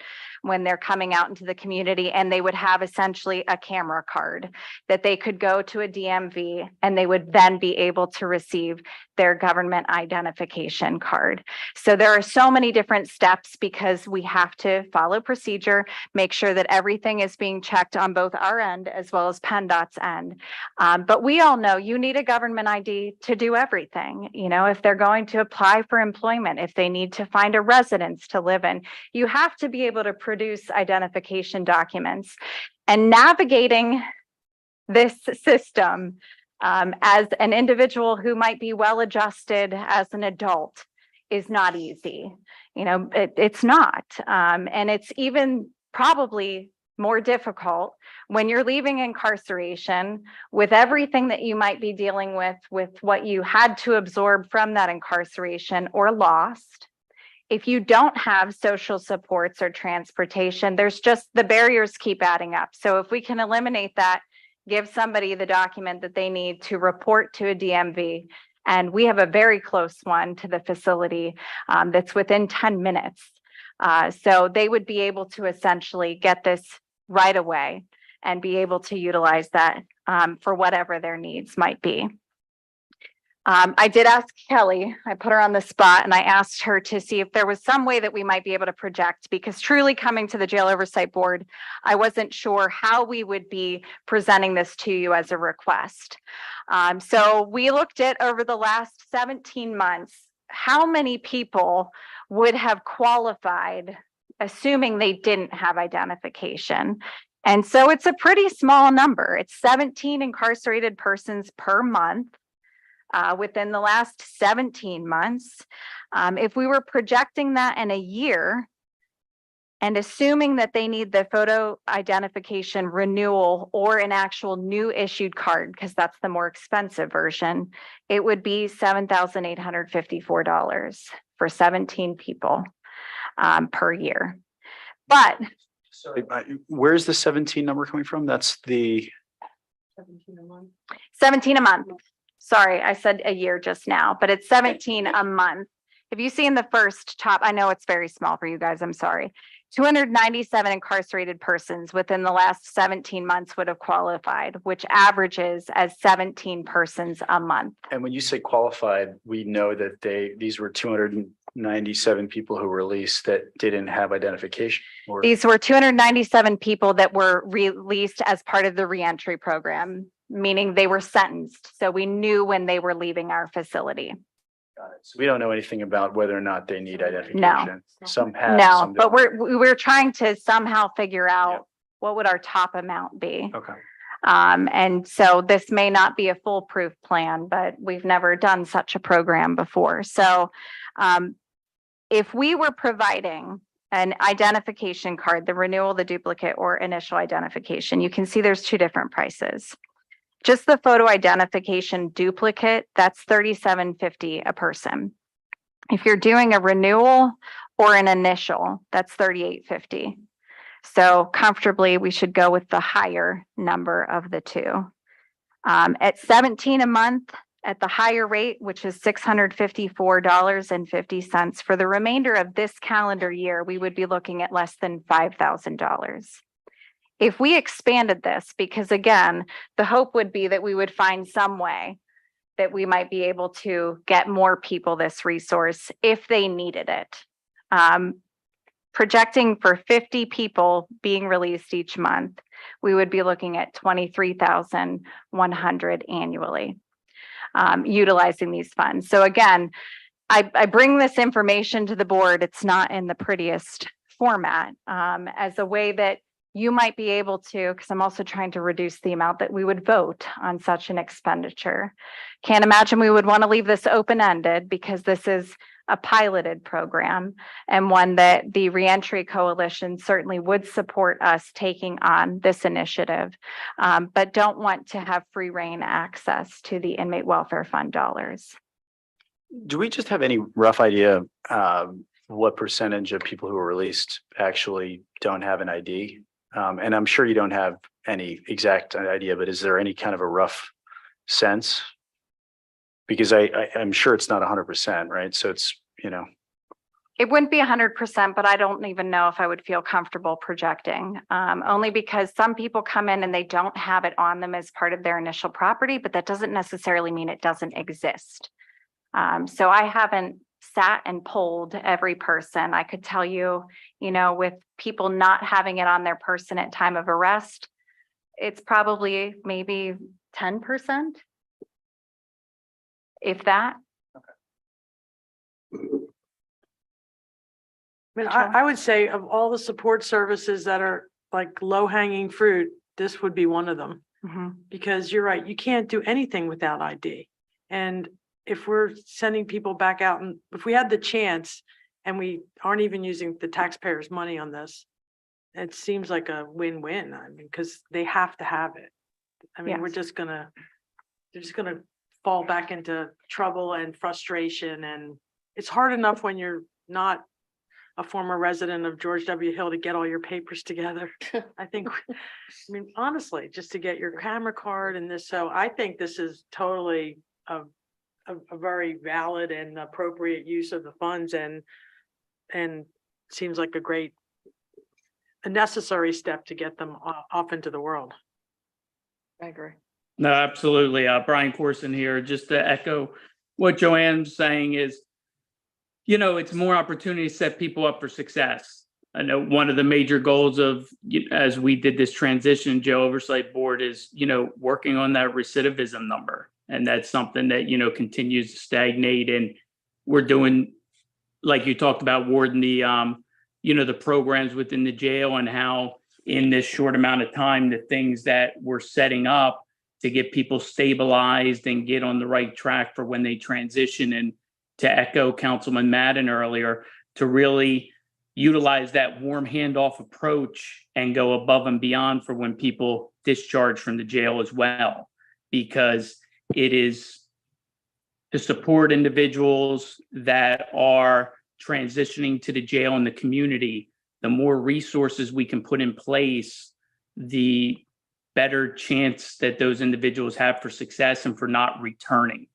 S5: when they're coming out into the community, and they would have essentially a camera card that they could go to a DMV and they would then be able to receive their government identification card. So there are so many different steps because we have to follow procedure, make sure that everything is being checked on both our end as well as PennDOT's end. But we all know you need a government ID to do everything. You know, if they're going to apply for employment, if they need to find a residence to live in, you have to be able to produce identification documents. And navigating this system as an individual who might be well adjusted as an adult is not easy. You know, it's not. And it's even probably more difficult when you're leaving incarceration with everything that you might be dealing with what you had to absorb from that incarceration or lost. If you don't have social supports or transportation, there's just the barriers keep adding up. So if we can eliminate that, give somebody the document that they need to report to a DMV, and we have a very close one to the facility that's within 10 minutes. So they would be able to essentially get this right away and be able to utilize that for whatever their needs might be. I did ask Kelly, I put her on the spot and I asked her to see if there was some way that we might be able to project, because truly coming to the Jail Oversight Board, I wasn't sure how we would be presenting this to you as a request. So we looked at over the last 17 months, how many people would have qualified, assuming they didn't have identification. And so it's a pretty small number. It's 17 incarcerated persons per month. within the last 17 months. If we were projecting that in a year and assuming that they need the photo identification renewal or an actual new issued card, because that's the more expensive version, it would be $7,854 for 17 people per year. But
S1: Sorry, where's the 17 number coming from? That's the,
S5: 17 a month. Sorry, I said a year just now, but it's 17 a month. If you see in the first top, I know it's very small for you guys, I'm sorry. 297 incarcerated persons within the last 17 months would have qualified, which averages as 17 persons a month.
S1: and when you say qualified, we know that these were 297 people who were released that didn't have identification or.
S5: These were 297 people that were released as part of the reentry program, meaning they were sentenced. So we knew when they were leaving our facility.
S1: Got it. So we don't know anything about whether or not they need identification. Some have.
S5: No,
S1: some
S5: but
S1: don't.
S5: we're trying to somehow figure out what would our top amount be.
S1: Okay.
S5: And so this may not be a foolproof plan, but we've never done such a program before. So if we were providing an identification card, the renewal, the duplicate, or initial identification, you can see there's two different prices. Just the photo identification duplicate, that's $37.50 a person. If you're doing a renewal or an initial, that's $38.50. So comfortably, we should go with the higher number of the two. At 17 a month, at the higher rate, which is $654.50 for the remainder of this calendar year, we would be looking at less than $5,000. If we expanded this, because again, the hope would be that we would find some way that we might be able to get more people this resource if they needed it. Projecting for 50 people being released each month, we would be looking at $23,100 annually, utilizing these funds. So again, I bring this information to the board. It's not in the prettiest format, as a way that you might be able to, because I'm also trying to reduce the amount that we would vote on such an expenditure. Can't imagine we would want to leave this open-ended because this is a piloted program and one that the Reentry Coalition certainly would support us taking on this initiative, but don't want to have free rein access to the Inmate Welfare Fund dollars.
S1: Do we just have any rough idea what percentage of people who are released actually don't have an ID? And I'm sure you don't have any exact idea, but is there any kind of a rough sense? Because I'm sure it's not 100%, right? So it's,
S5: It wouldn't be 100%, but I don't even know if I would feel comfortable projecting, only because some people come in and they don't have it on them as part of their initial property, but that doesn't necessarily mean it doesn't exist. So I haven't sat and polled every person. I could tell you, with people not having it on their person at time of arrest, it's probably maybe 10%, if that.
S6: I mean, I would say of all the support services that are like low hanging fruit, this would be one of them.
S5: Mm-hmm.
S6: Because you're right, you can't do anything without ID. And if we're sending people back out and if we had the chance and we aren't even using the taxpayers' money on this, it seems like a win-win. I mean, because they have to have it. I mean,
S5: Yes.
S6: they're just gonna fall back into trouble and frustration. And it's hard enough when you're not a former resident of George W. Hill to get all your papers together. I mean, honestly, just to get your camera card and this. So I think this is totally a very valid and appropriate use of the funds and seems like a necessary step to get them off into the world.
S2: I agree.
S3: No, absolutely. Brian Corson here, just to echo what Joanne's saying is, it's more opportunity to set people up for success. I know one of the major goals of, as we did this transition, Jail Oversight Board is, working on that recidivism number. And that's something that, continues to stagnate. And we're doing, like you talked about, Warden, the programs within the jail and how in this short amount of time, the things that we're setting up to get people stabilized and get on the right track for when they transition. And to echo Councilman Madden earlier, to really utilize that warm handoff approach and go above and beyond for when people discharge from the jail as well, because it is to support individuals that are transitioning to the jail in the community. The more resources we can put in place, the better chance that those individuals have for success and for not returning.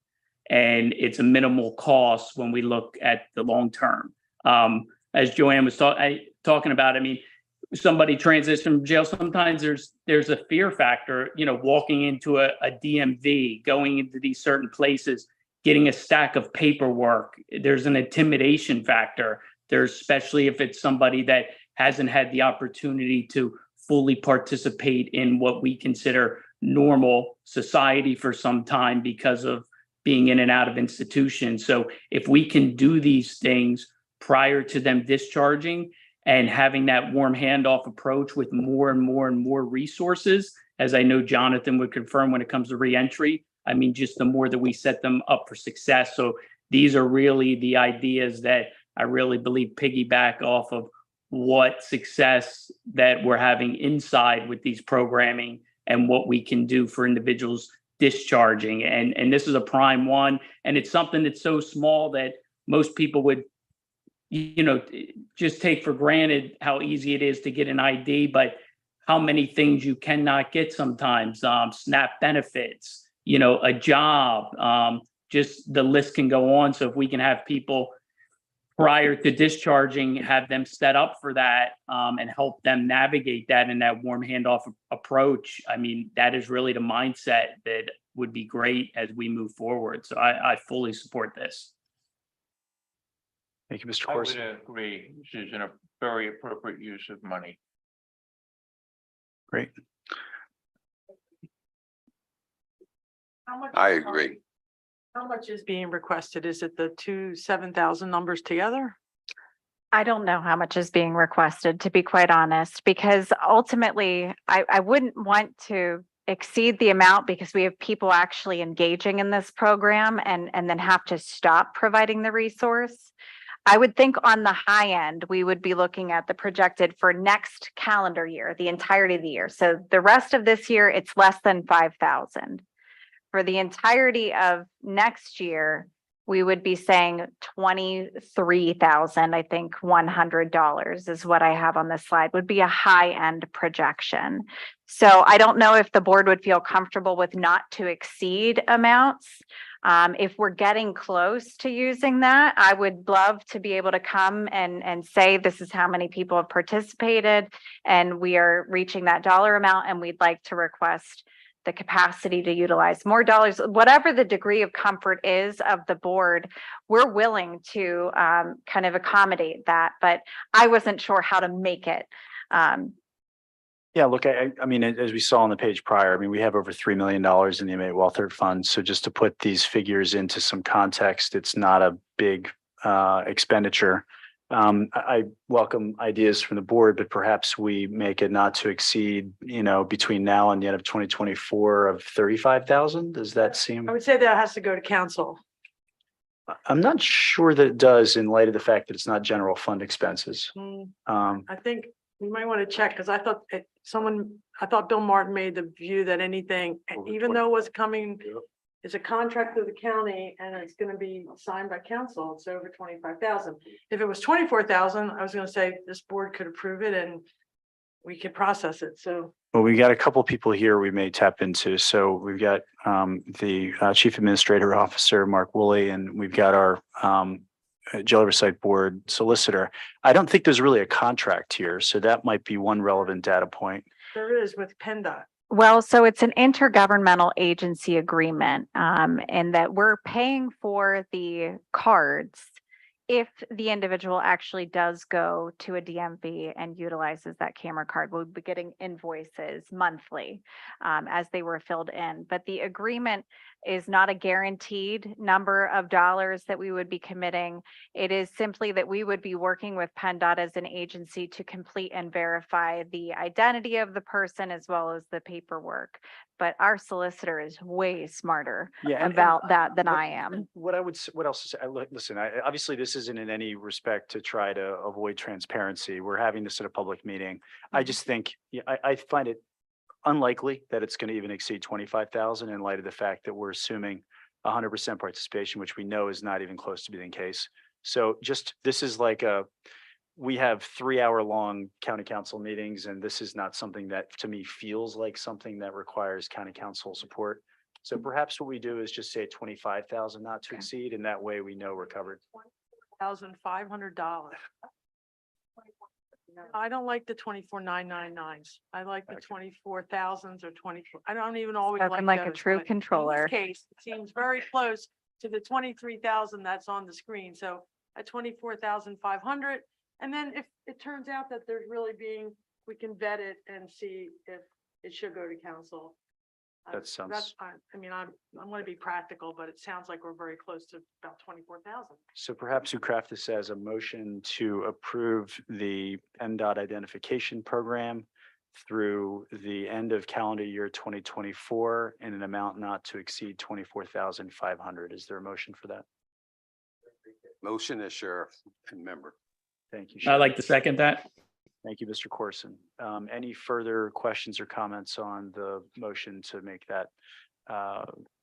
S3: And it's a minimal cost when we look at the long term. As Joanne was talking about, I mean, somebody transitions from jail, sometimes there's a fear factor, you know, walking into a DMV, going into these certain places, getting a stack of paperwork. There's an intimidation factor. There's, especially if it's somebody that hasn't had the opportunity to fully participate in what we consider normal society for some time because of being in and out of institutions. So if we can do these things prior to them discharging and having that warm handoff approach with more and more and more resources, as I know Jonathan would confirm when it comes to reentry, I mean, just the more that we set them up for success. So these are really the ideas that I really believe piggyback off of what success that we're having inside with these programming and what we can do for individuals discharging. And this is a prime one. And it's something that's so small that most people would, you know, just take for granted how easy it is to get an ID, but how many things you cannot get sometimes, SNAP benefits, you know, a job, just the list can go on. So if we can have people prior to discharging, have them set up for that, and help them navigate that in that warm handoff approach, I mean, that is really the mindset that would be great as we move forward. So I fully support this.
S1: Thank you, Mr.
S7: I would
S1: Corson.
S7: agree. This is a very appropriate use of money.
S1: Great.
S6: How much?
S8: I agree.
S6: How much is being requested? Is it the 7,000 numbers together?
S5: I don't know how much is being requested, to be quite honest, because ultimately I wouldn't want to exceed the amount because we have people actually engaging in this program and then have to stop providing the resource. I would think on the high end, we would be looking at the projected for next calendar year, the entirety of the year. So the rest of this year, it's less than 5,000. For the entirety of next year, we would be saying $23,000, I think $100 is what I have on this slide, would be a high end projection. So I don't know if the board would feel comfortable with not to exceed amounts. If we're getting close to using that, I would love to be able to come and say, this is how many people have participated and we are reaching that dollar amount and we'd like to request the capacity to utilize more dollars, whatever the degree of comfort is of the board, we're willing to kind of accommodate that, but I wasn't sure how to make it.
S1: Yeah, look, I mean, as we saw on the page prior, I mean, we have over $3 million in the inmate welfare fund. So just to put these figures into some context, it's not a big expenditure. I welcome ideas from the board, but perhaps we make it not to exceed, you know, between now and the end of 2024 of 35,000. Does that seem?
S6: I would say that has to go to council.
S1: I'm not sure that it does in light of the fact that it's not general fund expenses.
S6: I think we might want to check because I thought I thought Bill Martin made the view that anything, even though it was coming, it's a contract with the county and it's going to be signed by council, it's over 25,000. If it was 24,000, I was going to say this board could approve it and we could process it. So.
S1: Well, we got a couple people here we may tap into. So we've got the Chief Administrative Officer, Mark Woolley, and we've got our Jail Oversight Board solicitor. I don't think there's really a contract here, so that might be one relevant data point.
S6: There is with PennDOT.
S5: Well, so it's an intergovernmental agency agreement, and that we're paying for the cards if the individual actually does go to a DMV and utilizes that camera card, we'll be getting invoices monthly as they were filled in. But the agreement is not a guaranteed number of dollars that we would be committing. It is simply that we would be working with PennDOT as an agency to complete and verify the identity of the person as well as the paperwork. But our solicitor is way smarter
S1: Yeah,
S5: about that than
S1: what-
S5: I am.
S1: What else to say? Listen, obviously this isn't in any respect to try to avoid transparency. We're having this at a public meeting. I just think, yeah, I find it unlikely that it's going to even exceed 25,000 in light of the fact that we're assuming 100% participation, which we know is not even close to being the case. So just, this is like we have 3-hour-long county council meetings, and this is not something that to me feels like something that requires county council support. So perhaps what we do is just say 25,000 not to
S5: Okay.
S1: exceed, and that way we know we're covered.
S6: $1,500. I don't like the 24,999s. I like the
S1: Okay.
S6: 24,000s or 24. I don't even always
S5: Spoken like a
S6: those,
S5: true
S6: but in this
S5: controller.
S6: Case, it seems very close to the 23,000 that's on the screen. So at 24,500. And then if it turns out that there's really we can vet it and see if it should go to council.
S1: That sounds-
S6: I mean, I'm going to be practical, but it sounds like we're very close to about 24,000.
S1: So perhaps you craft this as a motion to approve the PennDOT identification program through the end of calendar year 2024 in an amount not to exceed 24,500. Is there a motion for that?
S8: Motion as sheriff and member.
S1: Thank you.
S3: I'd
S1: Sheriff.
S3: like to second that.
S1: Thank you, Mr. Corson. Any further questions or comments on the motion to make that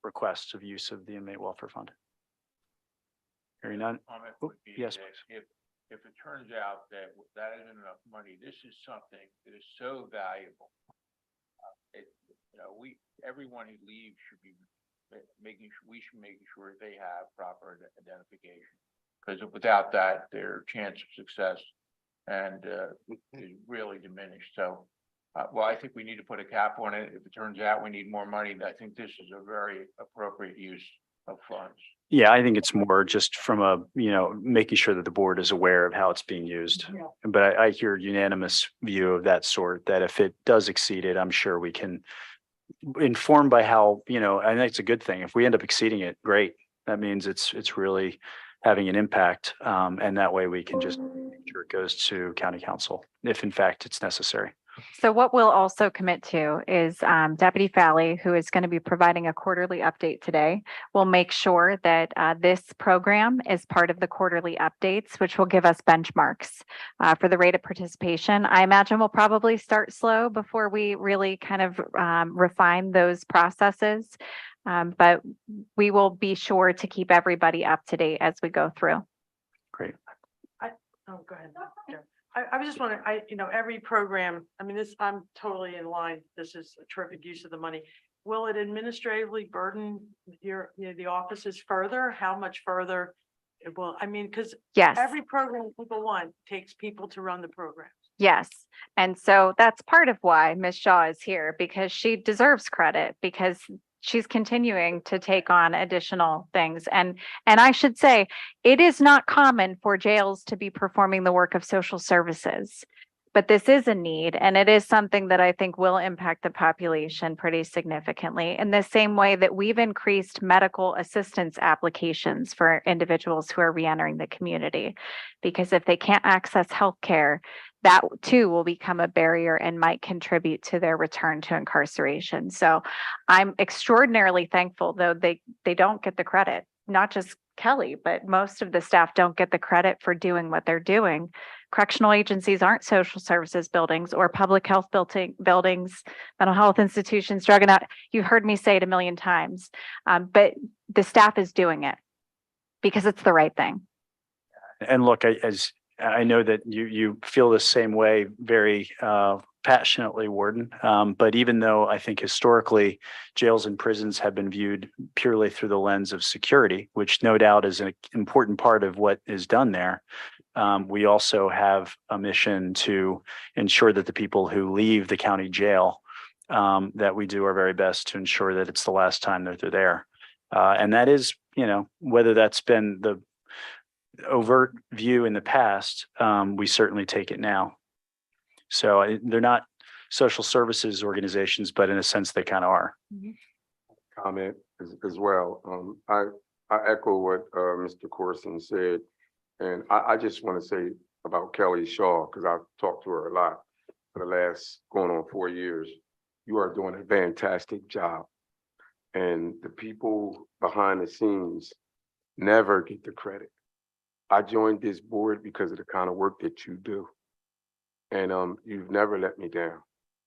S1: request of use of the inmate welfare fund? Hearing none.
S7: Comment
S1: Oh,
S7: would be
S1: yes,
S7: that
S1: please.
S7: if it turns out that that isn't enough money, this is something that is so valuable. Everyone who leaves should be we should make sure they have proper identification. Because without that, their chance of success and is really diminished. So, well, I think we need to put a cap on it. If it turns out we need more money, I think this is a very appropriate use of funds.
S1: Yeah, I think it's more just from making sure that the board is aware of how it's being used. But I hear unanimous view of that sort, that if it does exceed it, I'm sure we can, informed by how, I think it's a good thing. If we end up exceeding it, great. That means it's really having an impact. And that way we can just make sure it goes to county council if in fact it's necessary.
S5: So what we'll also commit to is Deputy Falley, who is going to be providing a quarterly update today, will make sure that this program is part of the quarterly updates, which will give us benchmarks for the rate of participation. I imagine we'll probably start slow before we really kind of refine those processes. But we will be sure to keep everybody up to date as we go through.
S1: Great.
S6: Oh, go ahead. Yeah. I was just wondering, every program, I'm totally in line. This is a terrific use of the money. Will it administratively burden the offices further? How much further? It will, because
S5: Yes.
S6: every program people want takes people to run the program.
S5: Yes. And so that's part of why Ms. Shaw is here, because she deserves credit because she's continuing to take on additional things. And I should say, it is not common for jails to be performing the work of social services. But this is a need, and it is something that I think will impact the population pretty significantly in the same way that we've increased medical assistance applications for individuals who are reentering the community. Because if they can't access healthcare, that too will become a barrier and might contribute to their return to incarceration. So I'm extraordinarily thankful, though they don't get the credit, not just Kelly, but most of the staff don't get the credit for doing what they're doing. Correctional agencies aren't social services buildings or public health buildings, mental health institutions, drug and out. You've heard me say it a million times, but the staff is doing it because it's the right thing.
S1: And look, as I know that you feel the same way very passionately, Warden. But even though I think historically jails and prisons have been viewed purely through the lens of security, which no doubt is an important part of what is done there, we also have a mission to ensure that the people who leave the county jail, that we do our very best to ensure that it's the last time that they're there. And that is, whether that's been overt view in the past, we certainly take it now. So they're not social services organizations, but in a sense, they kind of are.
S9: Comment as well. I echo what Mr. Corson said. And I just want to say about Kelly Shaw, because I've talked to her a lot for the last going on 4 years. You are doing a fantastic job. And the people behind the scenes never get the credit. I joined this board because of the kind of work that you do. And you've never let me down.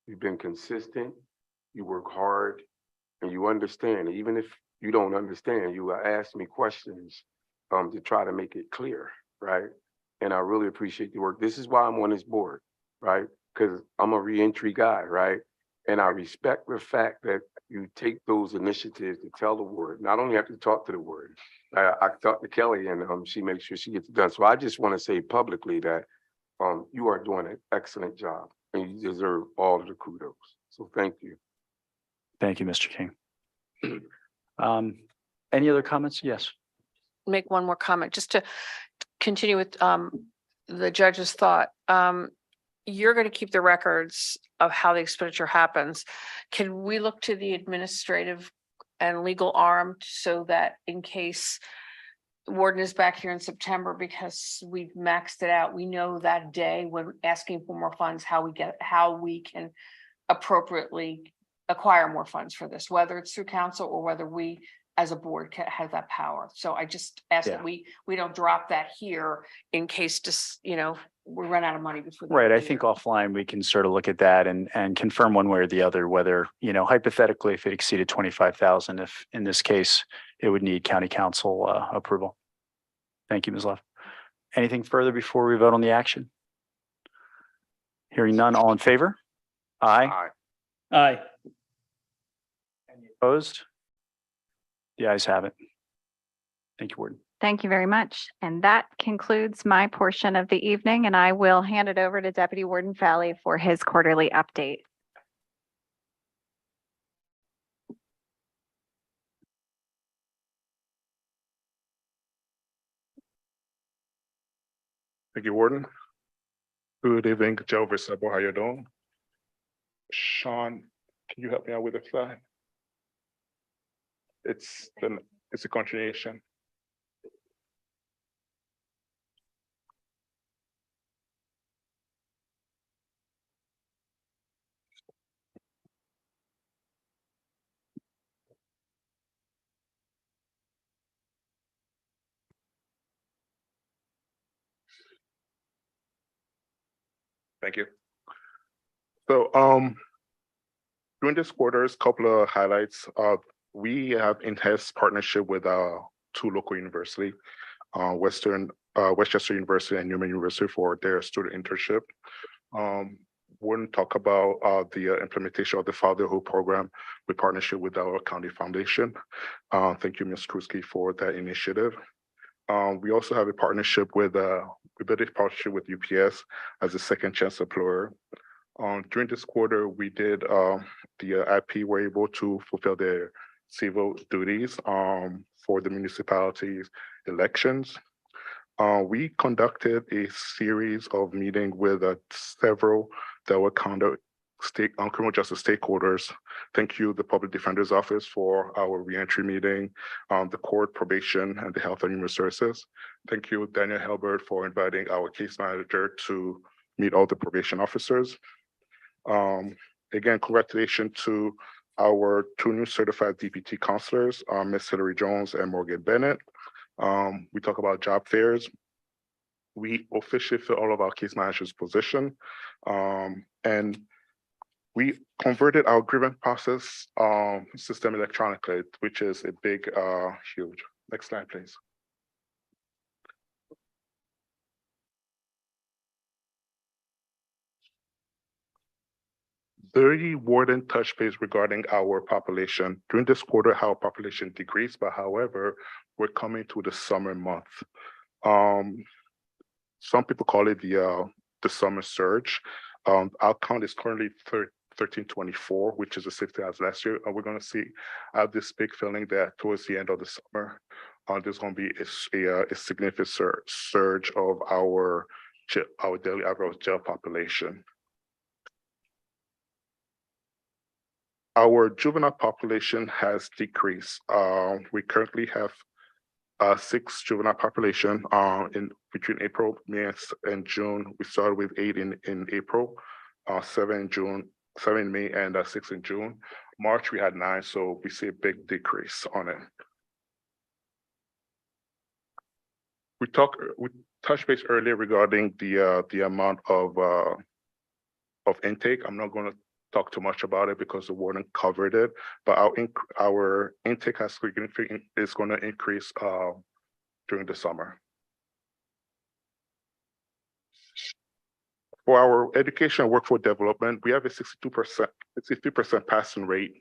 S9: You've been consistent, you work hard, and you understand. Even if you don't understand, you ask me questions to try to make it clear, right? And I really appreciate the work. This is why I'm on this board, right? Because I'm a reentry guy, right? And I respect the fact that you take those initiatives to tell the ward. Not only have to talk to the ward, I talked to Kelly and she makes sure she gets it done. So I just want to say publicly that you are doing an excellent job and you deserve all of the kudos. So thank you.
S1: Thank you, Mr. King. Any other comments? Yes.
S2: Make one more comment, just to continue with the judge's thought. You're going to keep the records of how the expenditure happens. Can we look to the administrative and legal arm so that in case Warden is back here in September because we've maxed it out, we know that day when asking for more funds, how we can appropriately acquire more funds for this, whether it's through council or whether we as a board have that power. So I just ask that we don't drop that here in case just, we run out of money before.
S1: Right. I think offline we can sort of look at that and confirm one way or the other, whether, hypothetically, if it exceeded 25,000, if in this case, it would need county council approval. Thank you, Ms. Love. Anything further before we vote on the action? Hearing none, all in favor? Aye.
S3: Aye.
S1: Any opposed? The ayes have it. Thank you, Warden.
S5: Thank you very much. And that concludes my portion of the evening, and I will hand it over to Deputy Warden Fowley for his quarterly update.
S10: Thank you, Warden. Good evening, Joe Versebo. How you doing? Sean, can you help me out with the slide? It's a continuation. Thank you. So during this quarter's couple of highlights, we have enhanced partnership with two local universities, Westchester University and Newman University for their student internship. We're going to talk about the implementation of the Fatherhood Program with partnership with our county foundation. Thank you, Ms. Krusky, for that initiative. We also have a partnership with UPS as a second chance employer. During this quarter, we did the IP were able to fulfill their civil duties for the municipalities elections. We conducted a series of meetings with several Delaware County criminal justice stakeholders. Thank you, the Public Defender's Office, for our reentry meeting, the court, probation, and the Health and Human Services. Thank you, Daniel Helbert, for inviting our case manager to meet all the probation officers. Again, congratulations to our two new certified DPT counselors, Ms. Hillary Jones and Morgan Bennett. We talk about job fairs. We officially fill all of our case managers' position, and we converted our grievance process system electronically, which is a big, huge. Next slide, please. The warden touch base regarding our population. During this quarter, our population decreased, but however, we're coming to the summer month. Some people call it the summer surge. Our count is currently 1324, which is the same as last year. And we're going to see this big feeling that towards the end of the summer, there's going to be a significant surge of our daily average jail population. Our juvenile population has decreased. We currently have 6 juvenile population in between April, May, and June. We started with 8 in April, 7 in June, 7 in May, and 6 in June. March we had 9, so we see a big decrease on it. We touched base earlier regarding the amount of intake. I'm not going to talk too much about it because the warden covered it, but our intake is going to increase during the summer. For our education and workforce development, we have a 63% passing rate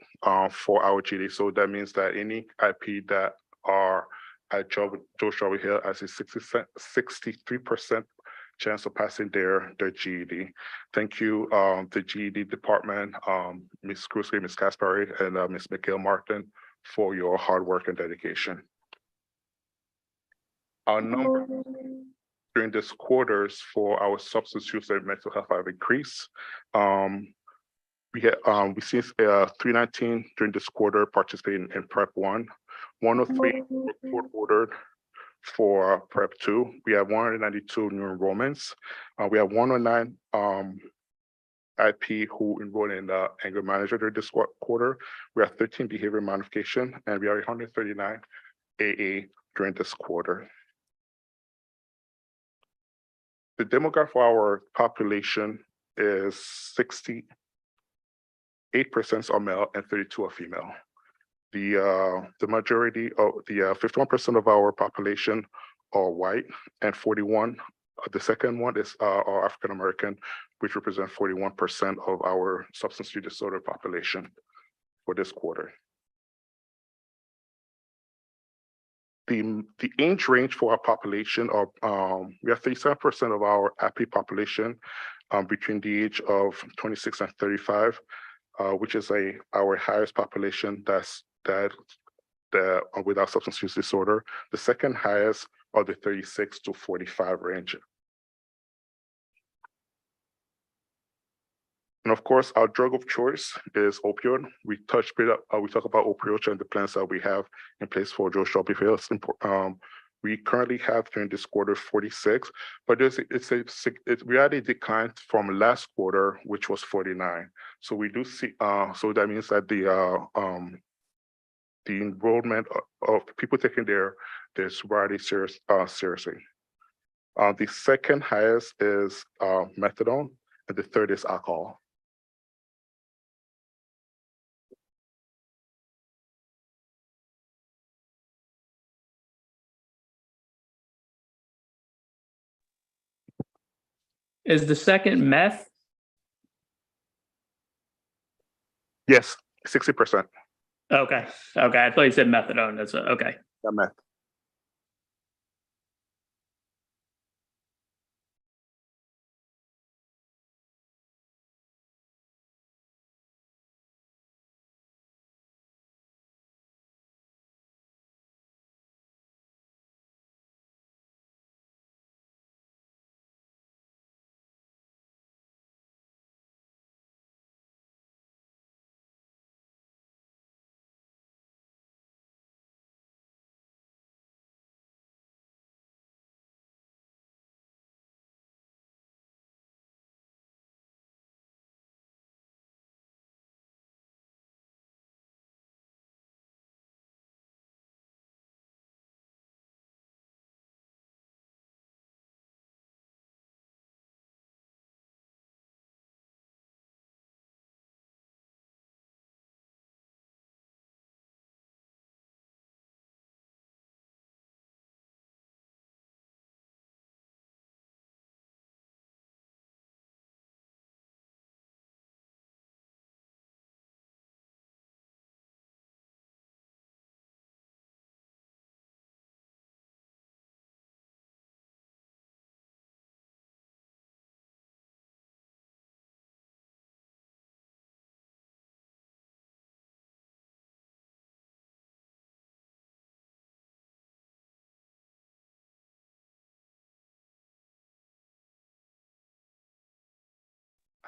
S10: for our GD. So that means that any IP that are at George W. Hill has a 63% chance of passing their GED. Thank you, the GED department, Ms. Kruski, Ms. Kaspari, and Ms. Mikhail Martin for your hard work and dedication. Our number during this quarters for our substance use and mental health have increased. We see 319 during this quarter participating in Prep 1, 103 report ordered for Prep 2. We have 192 new enrollments. We have 109 IP who enrolled in the anger manager during this quarter. We have 13 behavior modification, and we have 139 AA during this quarter. The demographic for our population is 68% are male and 32 are female. The majority of the 51% of our population are white, and 41. The second one is are African American, which represent 41% of our substance use disorder population for this quarter. The age range for our population of we have 37% of our IP population between the age of 26 and 35, which is our highest population that without substance use disorder. The second highest are the 36 to 45 range. And of course, our drug of choice is opioid. We talk about opioid and the plans that we have in place for George W. Hill. We currently have during this quarter 46, but we had a decline from last quarter, which was 49. So we do see. So that means that the enrollment of people taking their sobriety seriously. The second highest is methadone, and the third is alcohol.
S3: Is the second meth?
S10: Yes, 60%.
S3: Okay, I thought you said methadone. That's okay.
S10: Meth.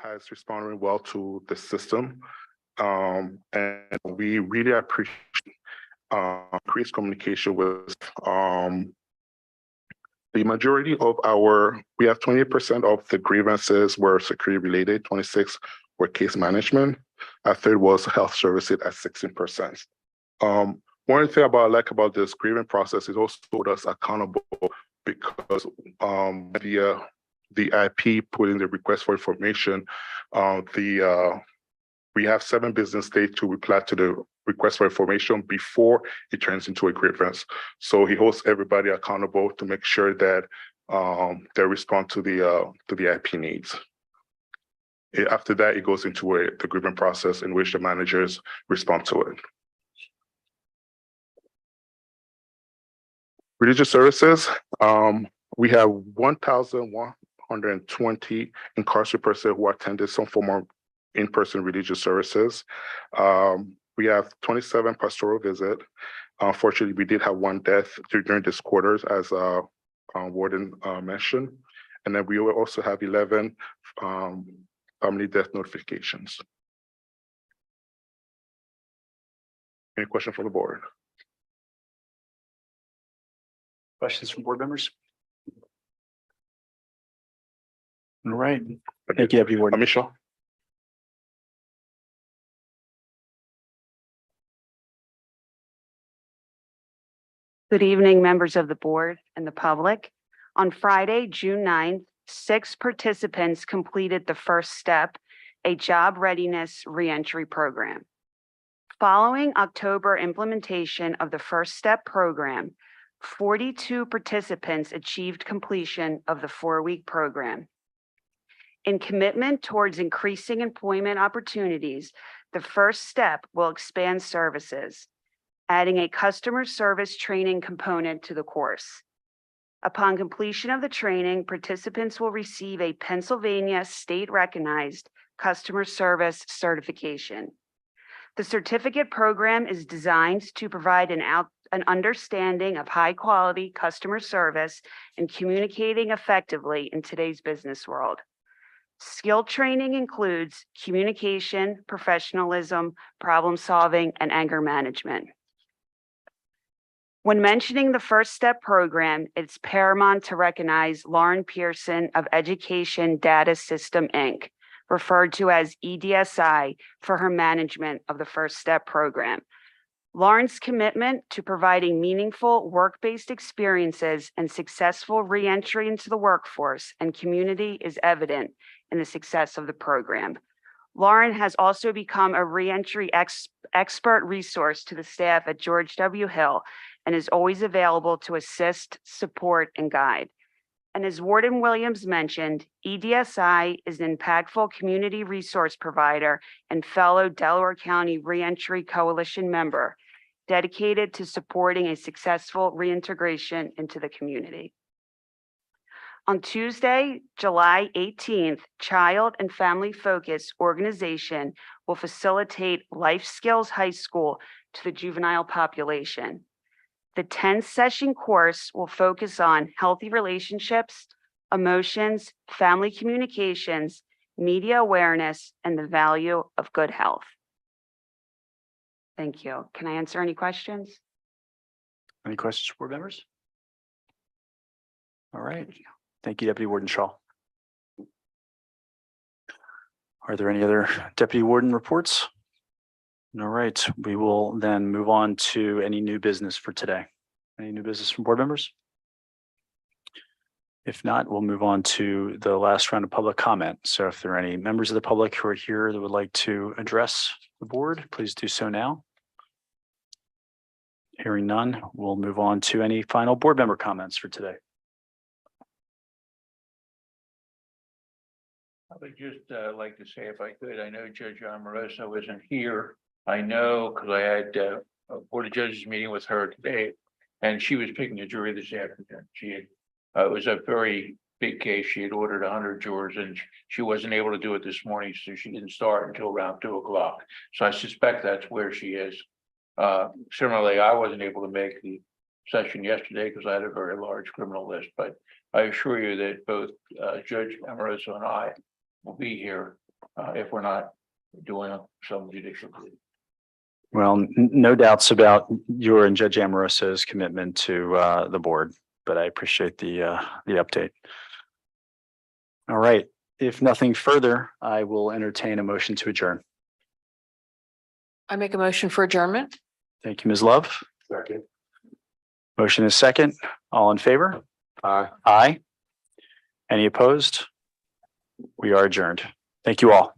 S10: has responded well to the system. And we really appreciate increased communication with the majority of we have 20% of the grievances were security related, 26 were case management. A third was health services at 16%. One thing about this grievance process is also hold us accountable because the IP put in the request for information, we have 7 business days to reply to the request for information before it turns into a grievance. So he holds everybody accountable to make sure that they respond to the IP needs. After that, it goes into the grievance process in which the managers respond to it. Religious services, we have 1,120 incarcerated persons who attended some form of in-person religious services. We have 27 pastoral visits. Unfortunately, we did have 1 death during this quarter, as Warden mentioned. And then we will also have 11 family death notifications. Any question from the board?
S1: Questions from board members? All right. Thank you, Deputy Warden.
S10: Michelle?
S11: Good evening, members of the board and the public. On Friday, June 9th, 6 participants completed the first step, a job readiness reentry program. Following October implementation of the first step program, 42 participants achieved completion of the 4-week program. In commitment towards increasing employment opportunities, the first step will expand services, adding a customer service training component to the course. Upon completion of the training, participants will receive a Pennsylvania state-recognized customer service certification. The certificate program is designed to provide an understanding of high-quality customer service and communicating effectively in today's business world. Skill training includes communication, professionalism, problem-solving, and anger management. When mentioning the First Step program, it's paramount to recognize Lauren Pearson of Education Data System, Inc., referred to as EDSI, for her management of the First Step program. Lauren's commitment to providing meaningful work-based experiences and successful reentry into the workforce and community is evident in the success of the program. Lauren has also become a reentry expert resource to the staff at George W. Hill and is always available to assist, support, and guide. And as Warden Williams mentioned, EDSI is an impactful community resource provider and fellow Delaware County Reentry Coalition member dedicated to supporting a successful reintegration into the community. On Tuesday, July 18th, Child and Family Focus organization will facilitate Life Skills High School to the juvenile population. The 10-session course will focus on healthy relationships, emotions, family communications, media awareness, and the value of good health. Thank you. Can I answer any questions?
S1: Any questions, board members? All right. Thank you, Deputy Warden Shaw. Are there any other Deputy Warden reports? All right, we will then move on to any new business for today. Any new business from board members? If not, we'll move on to the last round of public comment. So if there are any members of the public who are here that would like to address the board, please do so now. Hearing none, we'll move on to any final board member comments for today.
S7: I would just like to say, if I could, I know Judge Amoroso isn't here. I know because I had a Board of Judges meeting with her today, and she was picking a jury this afternoon. She had, it was a very big case. She had ordered 100 jurors, and she wasn't able to do it this morning, so she didn't start until around 2 o'clock. So I suspect that's where she is. Similarly, I wasn't able to make the session yesterday because I had a very large criminal list, but I assure you that both Judge Amoroso and I will be here if we're not doing some judicial duty.
S1: Well, no doubts about your and Judge Amoroso's commitment to the board, but I appreciate the update. All right, if nothing further, I will entertain a motion to adjourn.
S2: I make a motion for adjournment.
S1: Thank you, Ms. Love.
S9: Second.
S1: Motion is second. All in favor?
S9: Aye.
S1: Aye. Any opposed? We are adjourned. Thank you all.